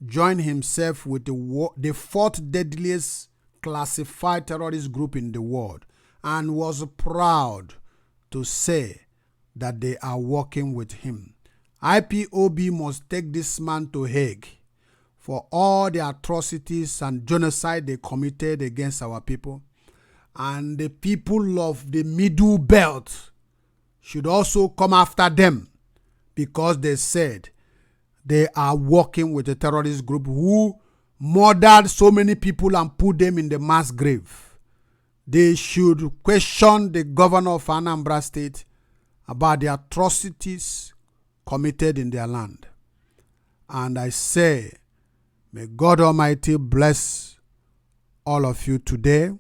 A: joined himself with the fourth deadliest classified terrorist group in the world, and was proud to say that they are working with him. IPOB must take this man to Hague for all the atrocities and genocide they committed against our people. And the people of the Middle Belt should also come after them, because they said they are working with a terrorist group who murdered so many people and put them in the mass grave. They should question the governor of Anambra State about the atrocities committed in their land. And I say, may God Almighty bless all of you today.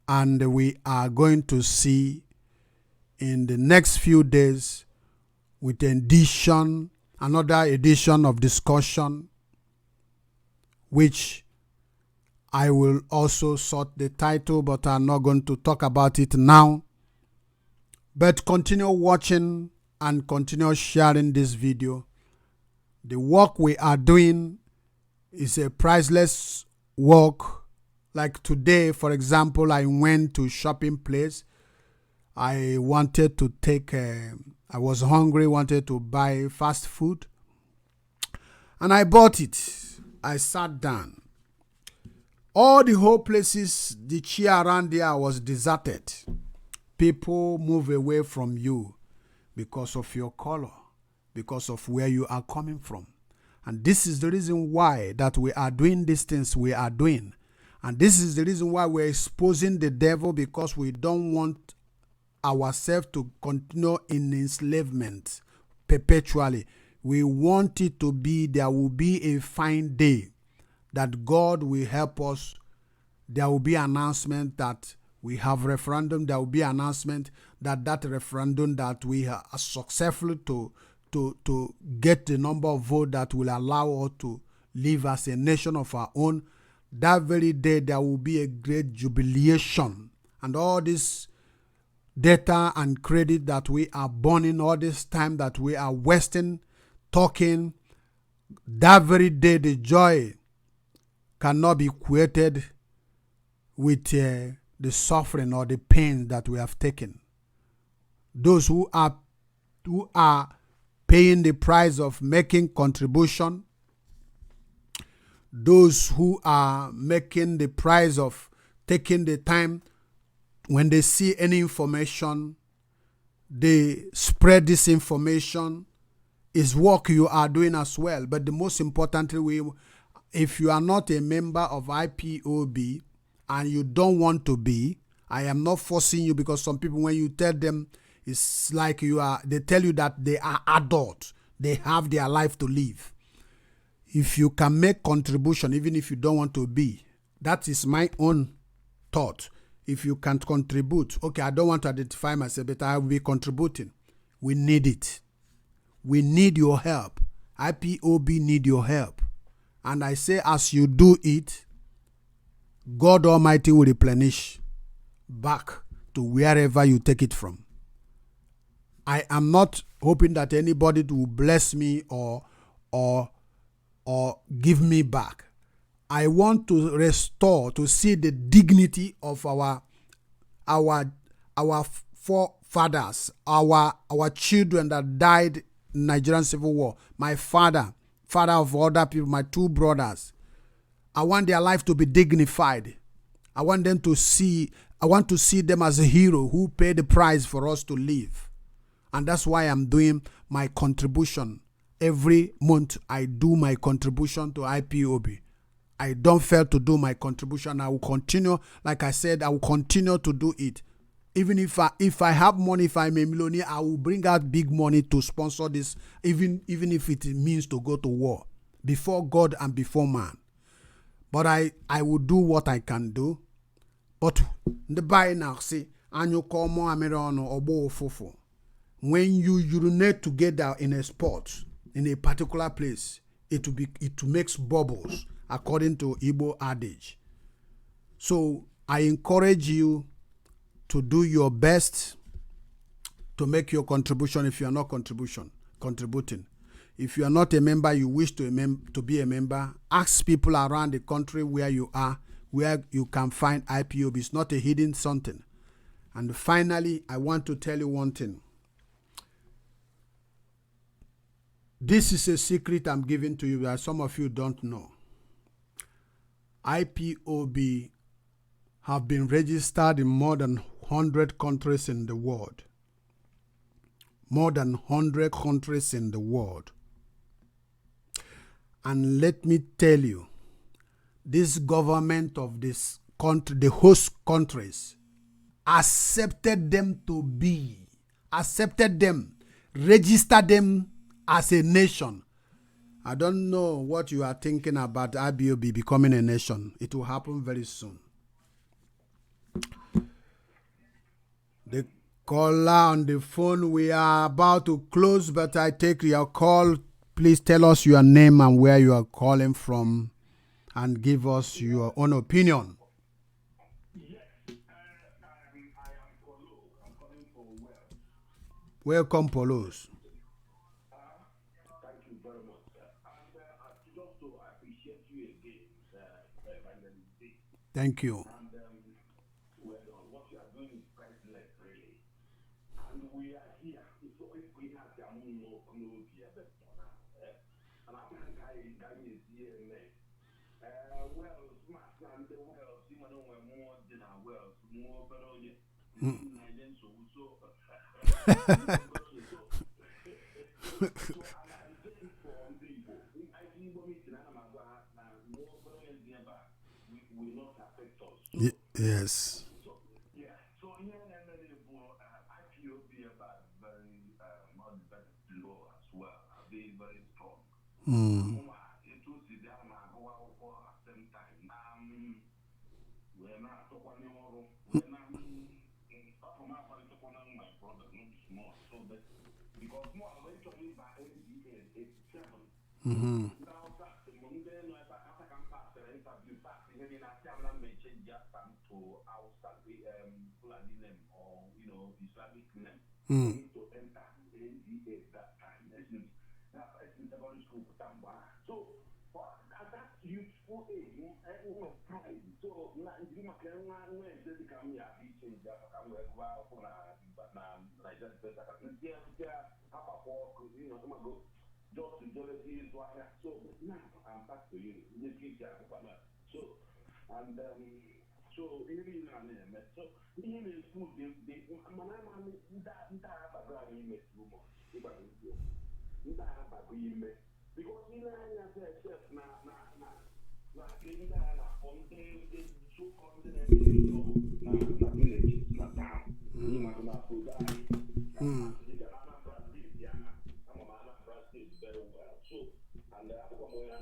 A: And we are going to see in the next few days with another edition of discussion, which I will also sort the title, but I'm not going to talk about it now. But continue watching and continue sharing this video. The work we are doing is a priceless work. Like today, for example, I went to shopping place. I wanted to I was hungry, wanted to buy fast food. And I bought it. I sat down. All the whole places, the chair around there was deserted. People move away from you because of your color, because of where you are coming from. And this is the reason why that we are doing these things we are doing. And this is the reason why we're exposing the devil, because we don't want ourselves to continue in enslavement perpetually. We want it to be, there will be a fine day that God will help us. There will be an announcement that we have referendum. There will be an announcement that referendum that we are successful to get the number of votes that will allow us to live as a nation of our own. That very day there will be a great jubilation, and all this data and credit that we are burning, all this time that we are wasting talking, that very day the joy cannot be equated with the suffering or the pain that we have taken. Those who are paying the price of making contribution, those who are making the price of taking the time, when they see any information, they spread this information, is work you are doing as well. But the most importantly, if you are not a member of IPOB and you don't want to be, I am not forcing you, because some people, when you tell them, it's like they tell you that they are adults, they have their life to live. If you can make contribution, even if you don't want to be, that is my own thought. If you can contribute, okay, I don't want to identify myself, but I will be contributing. We need it. We need your help. IPOB need your help. And I say, as you do it, God Almighty will replenish back to wherever you take it from. I am not hoping that anybody will bless me or give me back. I want to restore, to see the dignity of our forefathers, our children that died in Nigerian Civil War. My father of other people, my two brothers. I want their life to be dignified. I want to see them as a hero who paid the price for us to live. And that's why I'm doing my contribution. Every month I do my contribution to IPOB. I don't fail to do my contribution. I will continue. Like I said, I will continue to do it. Even if I have money, if I'm a millionaire, I will bring out big money to sponsor this, even if it means to go to war before God and before man. But I will do what I can do. But the Bible now say, "Anyo komo amerano obo ofofo." When you urinate together in a spot, in a particular place, it makes bubbles, according to Igbo adage. So I encourage you to do your best to make your contribution. If you are not contributing. If you are not a member, you wish to be a member, ask people around the country where you are, where you can find IPOB. It's not a hidden something. And finally, I want to tell you one thing. This is a secret I'm giving to you that some of you don't know. IPOB have been registered in more than 100 countries in the world. More than 100 countries in the world. And let me tell you, this government of this country, the host countries, accepted them, registered them as a nation. I don't know what you are thinking about IPOB becoming a nation. It will happen very soon. The caller on the phone, we are about to close, but I take your call. Please tell us your name and where you are calling from and give us your own opinion.
B: Yes, I am Polo. I'm calling from Wales.
A: Welcome, Polos.
B: Thank you very much, sir. And just to appreciate you again, my name is Dick.
A: Thank you.
B: And what you are doing is priceless, really. And we are here. So if we have the and I think I is here, Wales, smart and the Wales, you know, more than our Wales, more but only.
A: Yes.
B: So here IPOB about very low as well, are very, very strong. It was the at the same time. We're not talking about my brother, not small. So that because more eventually by 87. Now that the Monday no I can pass the interview back in the national mention just to outside Fulani name or Islamic name to enter NDA that time. Now it's in secondary school for Tamba. So at that youthful age, pride. So now you can come here, be changed up, I'm going to go for like that better. Just to jealousy is why. So now I'm back to you. So and so even so even in school they because very well. So and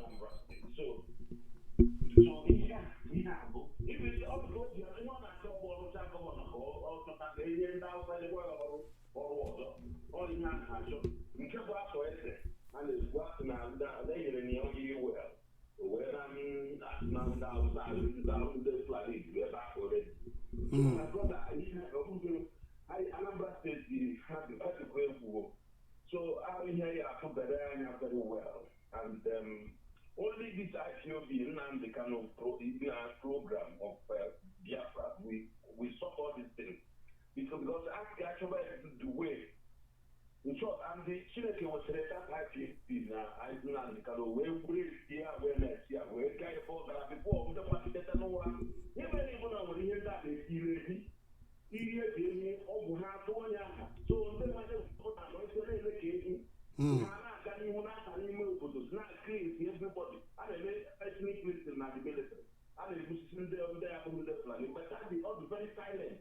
B: ANAMBRA State. So even also you know that also outside the world or all in hand action. You kept us for it, and it's what now they in the only well. When I'm now down, the flooding, we're back already. My brother, I ANAMBRA State has a great war. So I hear I very well. And only this IPOB and the kind of program of Biafra, we support this thing. Because actually the way. In short, I'm the Chineke was that IPOB now. I do not the kind of way we see awareness here. We're kind of that before the party that no one. Even when we hear that, it's easy. So they might have put on the case. Not crazy, everybody. I mean, ethnic Christian and the military. I mean, Muslim there with the planning, but that is all very silent.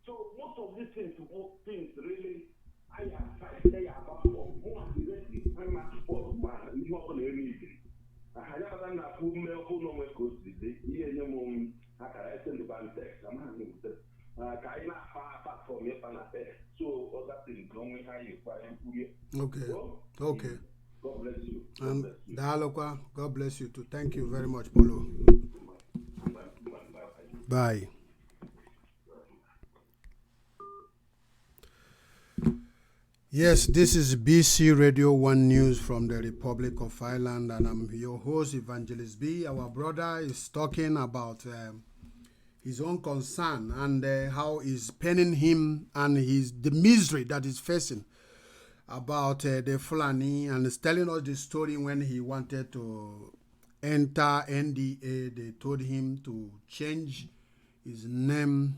B: So most of these things really, I have say about more directly. I'm not for man, you are going to read it. I have done that who may who know where goes to the year. I send the band text. I'm having the Kaina far from me, so other things going how you find.
A: Okay.
B: God bless you.
A: And Dahalokwa, God bless you too. Thank you very much, Polo. Bye. Yes, this is Bcradio1 News from the Republic of Ireland, and I'm your host, Evangelist B. Our brother is talking about his own concern and how it's paining him and the misery that he's facing about the Fulani, and is telling us the story when he wanted to enter NDA. They told him to change his name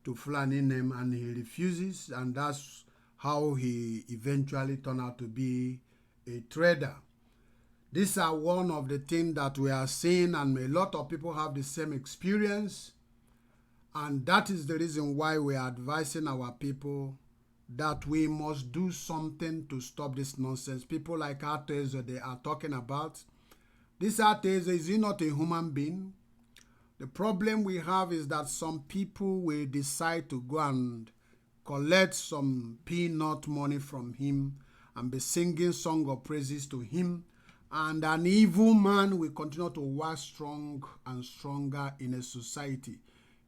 A: to Fulani name, and he refuses, and that's how he eventually turned out to be a trader. These are one of the things that we are seeing, and a lot of people have the same experience, and that is the reason why we are advising our people that we must do something to stop this nonsense. People like Arteza, they are talking about. This Arteza, is he not a human being? The problem we have is that some people will decide to go and collect some peanut money from him and be singing song of praises to him, and an evil man will continue to work strong and stronger in a society.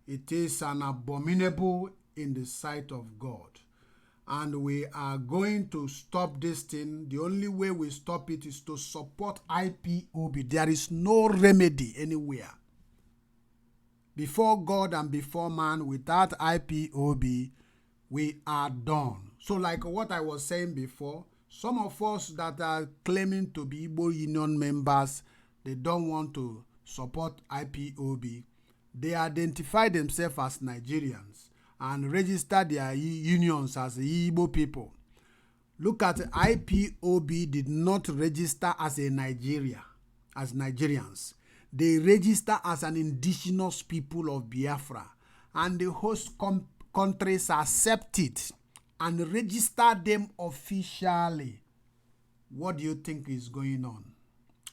A: It is an abominable in the sight of God. And we are going to stop this thing. The only way we stop it is to support IPOB. There is no remedy anywhere. Before God and before man, without IPOB, we are done. So like what I was saying before, some of us that are claiming to be Igbo Union members, they don't want to support IPOB. They identify themselves as Nigerians and register their unions as Igbo people. Look at IPOB did not register as a Nigeria, as Nigerians. They register as an indigenous people of Biafra, and the host countries accept it and register them officially. What do you think is going on?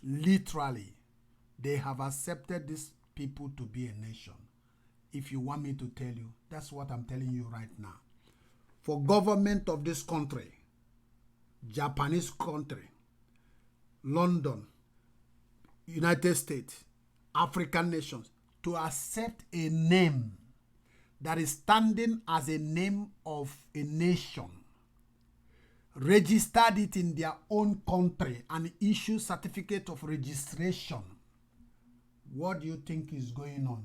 A: Literally, they have accepted these people to be a nation. If you want me to tell you, that's what I'm telling you right now. For government of this country, Japanese country, London, United States, African nations, to accept a name that is standing as a name of a nation, registered it in their own country, and issue certificate of registration. What do you think is going on?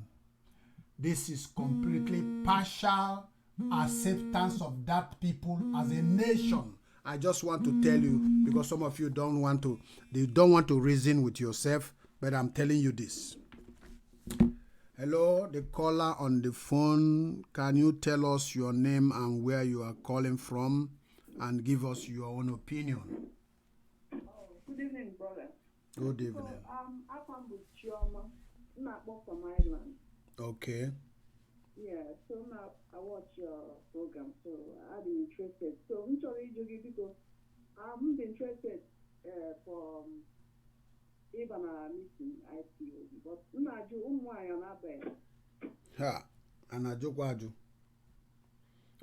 A: This is completely partial acceptance of that people as a nation. I just want to tell you, because some of you don't want to reason with yourself, but I'm telling you this. Hello, the caller on the phone. Can you tell us your name and where you are calling from, and give us your own opinion?
C: Good evening, brother.
A: Good evening.
C: So, I'm with Chioma. I'm not from Ireland.
A: Okay.
C: Yeah, so now I watch your program, so I'll be interested. So, I'm sorry, Jogi, because I'm interested for even a meeting IPOB, but I'm not doing why I'm not there.
A: Ha, and I joke.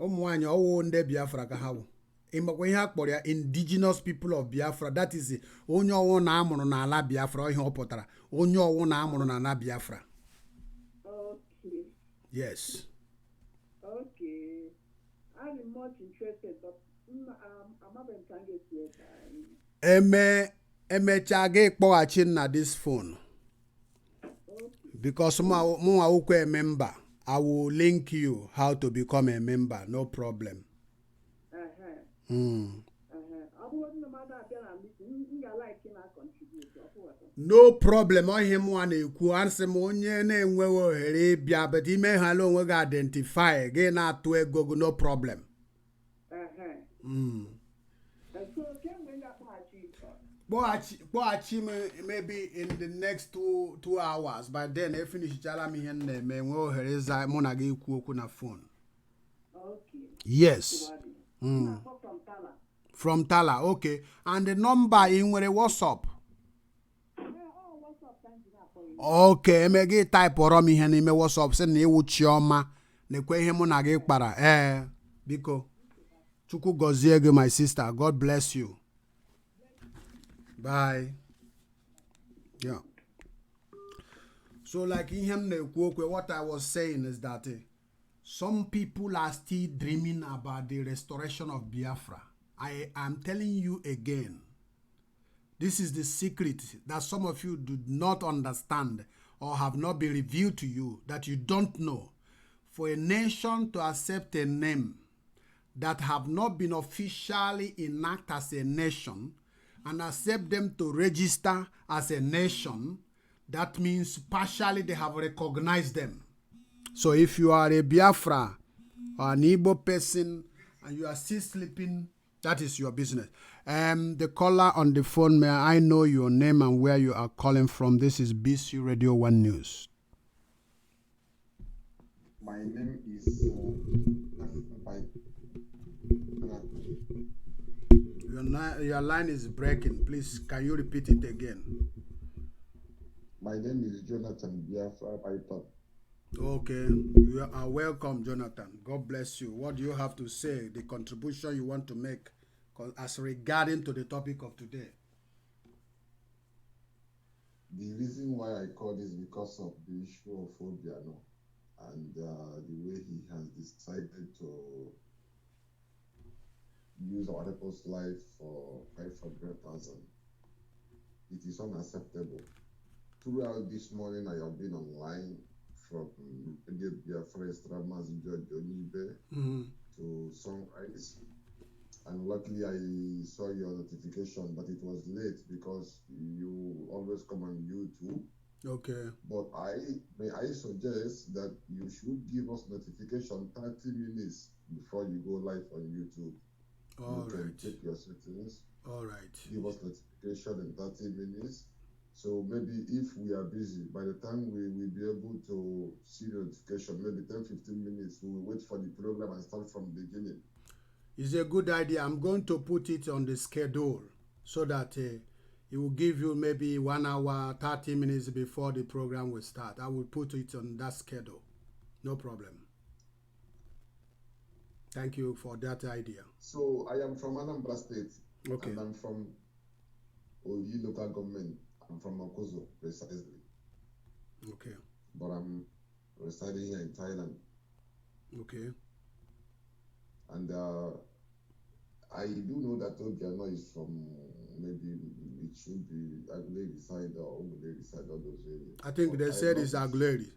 A: Omwanya owo nde Biafra ka hawo. Imakwa ihe akpọrọ ya indigenous people of Biafra. That is onye owo na amụrụ na ala Biafra ihe ọ pụtara. Onye owo na amụrụ na ala Biafra.
C: Okay.
A: Yes.
C: Okay. I'm much interested, but I'm not trying to get
A: Emecha gị kpọghachi na this phone. Because mụ akwụkwọ a member, I will link you how to become a member. No problem. No problem. Ọ ihe mụ na-ekwu asị m onye na-enweghị ohere bịa but ime hala onwe gị identify gị na-atụ ego gị no problem. Kpọghachi maybe in the next 2 hours. By then, I finish chala m ihe na-eme nwe ohere za mụ na gị ikwu okwu na phone. Yes. From Tala, okay. And the number in where WhatsApp. Okay, eme gị type ọrọ m ihe n'ime WhatsApp sị na iwu Chioma na-ekwe ihe mụ na gị kpara. Biko. Chukwu gọzie gị, my sister. God bless you. Bye. Yeah. So like what I was saying is that some people are still dreaming about the restoration of Biafra. I am telling you again, this is the secret that some of you do not understand or have not been revealed to you, that you don't know. For a nation to accept a name that have not been officially enacted as a nation and accept them to register as a nation, that means partially they have recognized them. So if you are a Biafra or an Igbo person and you are still sleeping, that is your business. The caller on the phone, may I know your name and where you are calling from? This is Bcradio1News.
D: My name is
A: Your line is breaking. Please, can you repeat it again?
D: My name is Jonathan Biafra Python.
A: Okay, you are welcome, Jonathan. God bless you. What do you have to say? The contribution you want to make as regarding to the topic of today?
D: The reason why I called is because of the issue of OBIANO and the way he has decided to use our people's life for 500,000. It is unacceptable. Throughout this morning, I have been online from Biafra Stramas to Sunrise. And luckily, I saw your notification, but it was late because you always come on YouTube.
A: Okay.
D: But may I suggest that you should give us notification 30 minutes before you go live on YouTube.
A: All
D: you
A: right.
D: can check your settings.
A: All right.
D: Give us notification in 30 minutes. So maybe if we are busy, by the time we will be able to see the notification, maybe 10-15 minutes, we will wait for the program and start from the beginning.
A: It's a good idea. I'm going to put it on the schedule so that it will give you maybe 1 hour, 30 minutes before the program will start. I will put it on that schedule. No problem. Thank you for that idea.
D: So I am from ANAMBRA State.
A: Okay.
D: And I'm from OBIANO local government. I'm from Okozo, precisely.
A: Okay.
D: But I'm residing here in Thailand.
A: Okay.
D: And I do know that OBIANO is from, maybe it should be Aguleri side or Oguleri side, all those areas.
A: I think they said it's Aguleri.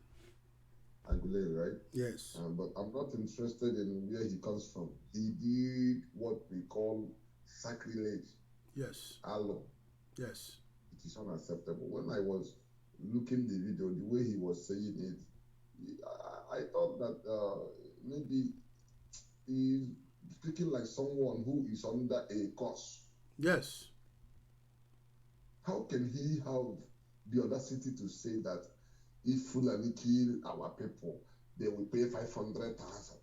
D: Aguleri, right?
A: Yes.
D: But I'm not interested in where he comes from. He did what we call sacrilege.
A: Yes.
D: Alo.
A: Yes.
D: It is unacceptable. When I was looking the video, the way he was saying it, I thought that maybe he's speaking like someone who is under a curse.
A: Yes.
D: How can he have the audacity to say that if Fulani kill our people, they will pay 500,000,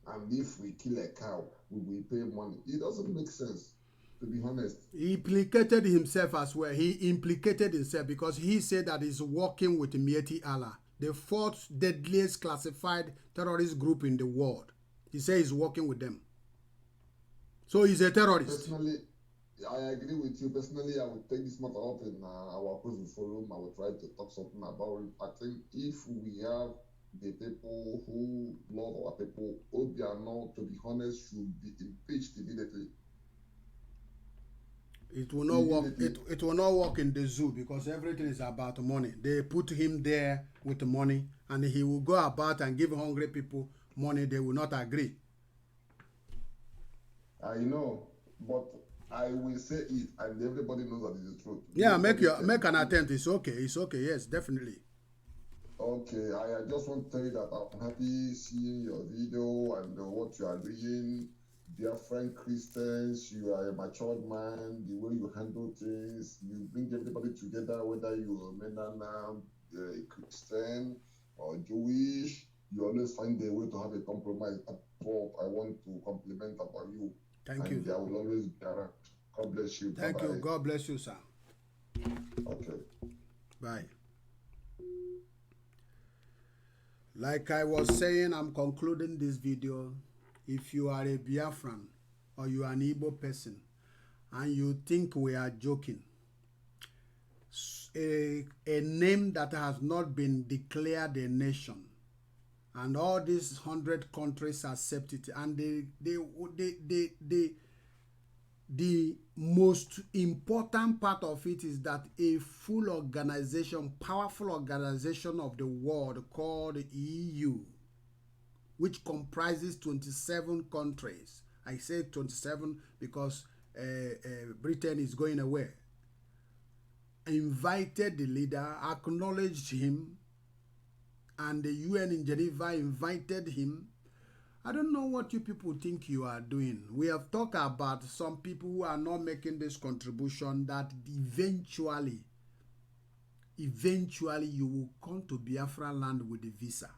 D: and if we kill a cow, we will pay money? It doesn't make sense, to be honest.
A: He implicated himself as well. He implicated himself because he said that he's working with Mieti Allah, the fourth deadliest classified terrorist group in the world. He said he's working with them. So he's a terrorist.
D: Personally, I agree with you. Personally, I would take this matter up in our closing forum. I would try to talk something about it. I think if we have the people who love our people, OBIANO, to be honest, should be impeached immediately.
A: It will not work. It will not work in the zoo because everything is about money. They put him there with the money, and he will go about and give hungry people money. They will not agree.
D: I know, but I will say it, and everybody knows that it is true.
A: Yeah, make an attempt. It's okay. It's okay. Yes, definitely.
D: Okay, I just want to tell you that I'm happy seeing your video and what you are doing. Dear friend Christians, you are a matured man. The way you handle things, you bring everybody together, whether you're a Menana, a Christian, or Jewish. You always find a way to have a compromise. That's what I want to compliment about you.
A: Thank you.
D: I will always be around. God bless you.
A: Thank you. God bless you, sir.
D: Okay.
A: Bye. Like I was saying, I'm concluding this video. If you are a Biafran or you are an Igbo person and you think we are joking, a name that has not been declared a nation, and all these 100 countries accept it, and the most important part of it is that a full organization, powerful organization of the world called EU, which comprises 27 countries. I say 27 because Britain is going away. Invited the leader, acknowledged him, and the UN in Geneva invited him. I don't know what you people think you are doing. We have talked about some people who are not making this contribution, that eventually you will come to Biafra land with the visa.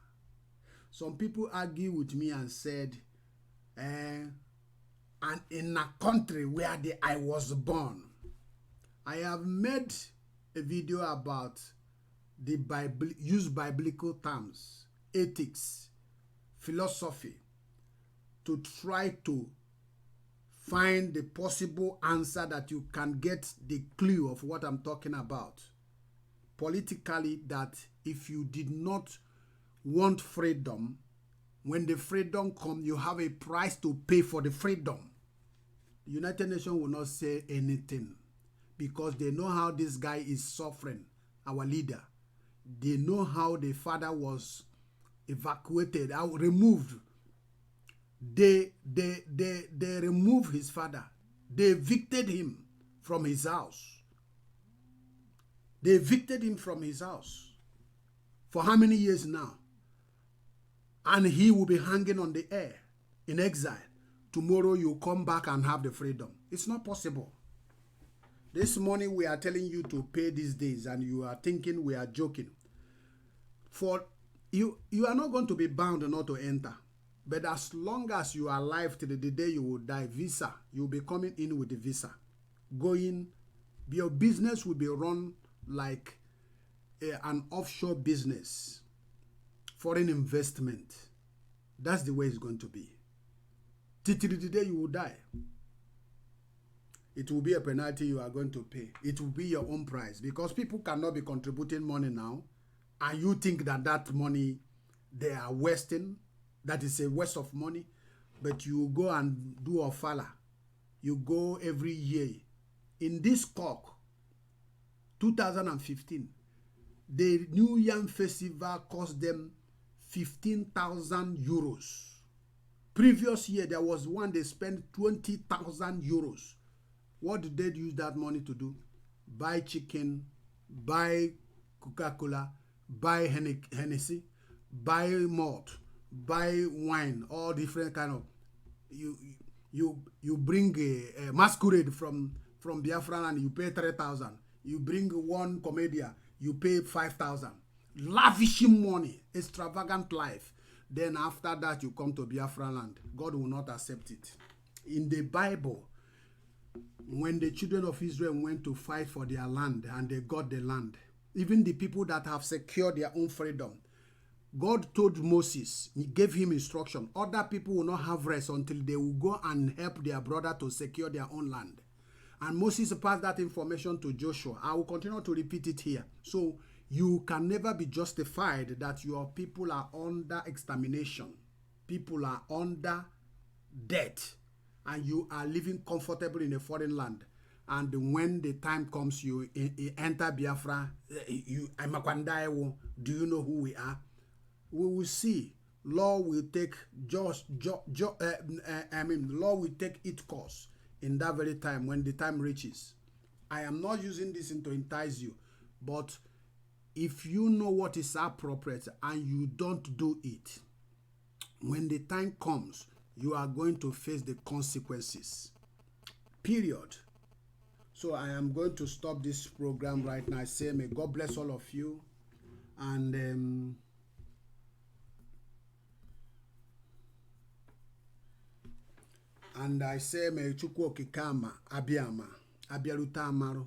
A: Some people argue with me and said, and in a country where I was born. I have made a video about the Bible, use biblical terms, ethics, philosophy, to try to find the possible answer that you can get the clue of what I'm talking about. Politically, that if you did not want freedom, when the freedom comes, you have a price to pay for the freedom. The United Nations will not say anything because they know how this guy is suffering, our leader. They know how the father was evacuated, removed. They removed his father. They evicted him from his house. They evicted him from his house. For how many years now? And he will be hanging on the air in exile. Tomorrow you come back and have the freedom. It's not possible. This morning we are telling you to pay these days and you are thinking we are joking. For you are not going to be bound not to enter. But as long as you are alive till the day you will die, visa, you will be coming in with the visa. Going, your business will be run like an offshore business. Foreign investment. That's the way it's going to be. Till the day you will die. It will be a penalty you are going to pay. It will be your own price. Because people cannot be contributing money now. And you think that money they are wasting. That is a waste of money. But you go and do a fala. You go every year. In this cock, 2015, the New Yam Festival cost them 15,000 euros. Previous year, there was one they spent 20,000 euros. What did they use that money to do? Buy chicken, buy Coca-Cola, buy Hennessy, buy malt, buy wine, all different kind of. You bring a masquerade from Biafra and you pay 3,000. You bring one comedian, you pay 5,000. Lavishing money, extravagant life. Then after that, you come to Biafra land. God will not accept it. In the Bible, when the children of Israel went to fight for their land and they got the land, even the people that have secured their own freedom, God told Moses, he gave him instruction. Other people will not have rest until they will go and help their brother to secure their own land. And Moses passed that information to Joshua. I will continue to repeat it here. So you can never be justified that your people are under extermination. People are under debt. And you are living comfortable in a foreign land. And when the time comes, you enter Biafra. Do you know who we are? We will see. Law will take law will take its course in that very time when the time reaches. I am not using this to entice you, but if you know what is appropriate and you don't do it, when the time comes, you are going to face the consequences. Period. So I am going to stop this program right now. I say may God bless all of you, and I say may Chukwu Okikama Abiyama Abiaruta Amaru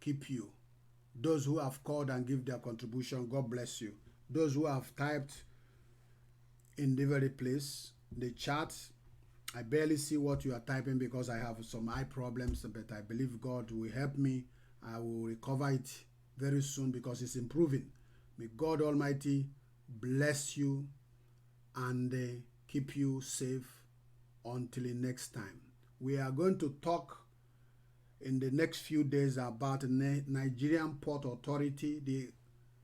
A: keep you. Those who have called and give their contribution, God bless you. Those who have typed in the very place, the chat, I barely see what you are typing because I have some eye problems, but I believe God will help me. I will recover it very soon because it's improving. May God Almighty bless you and keep you safe until the next time. We are going to talk in the next few days about the Nigerian Port Authority, the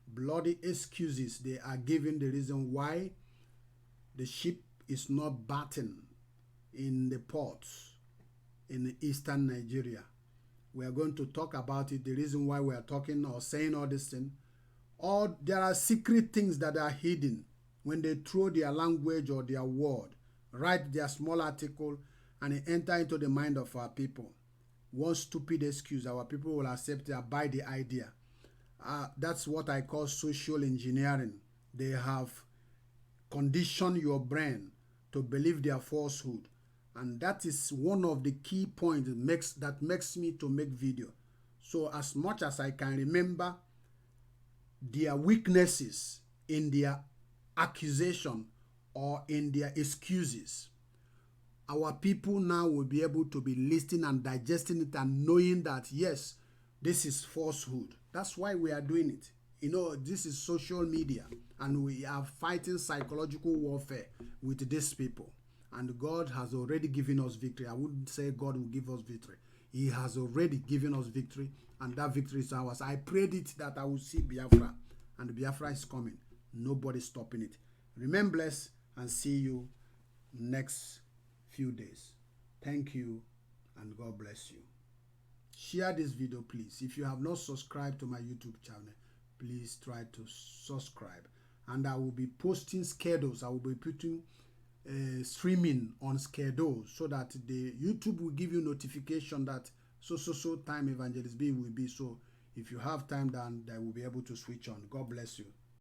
A: bloody excuses they are giving, the reason why the ship is not batting in the ports in eastern Nigeria. We are going to talk about it, the reason why we are talking or saying all this thing. Or there are secret things that are hidden when they throw their language or their word, write their small article, and it enter into the mind of our people. One stupid excuse, our people will accept it, buy the idea. That's what I call social engineering. They have conditioned your brain to believe their falsehood. And that is one of the key points that makes me to make video. So as much as I can remember their weaknesses in their accusation or in their excuses, our people now will be able to be listening and digesting it and knowing that, yes, this is falsehood. That's why we are doing it. You know, this is social media, and we are fighting psychological warfare with these people. And God has already given us victory. I wouldn't say God will give us victory. He has already given us victory, and that victory is ours. I prayed it that I will see Biafra, and Biafra is coming. Nobody's stopping it. Remain blessed, and see you next few days. Thank you, and God bless you. Share this video, please. If you have not subscribed to my YouTube channel, please try to subscribe. And I will be posting schedules. I will be putting streaming on schedule so that the YouTube will give you notification that so time Evangelist B will be. So if you have time, then they will be able to switch on. God bless you.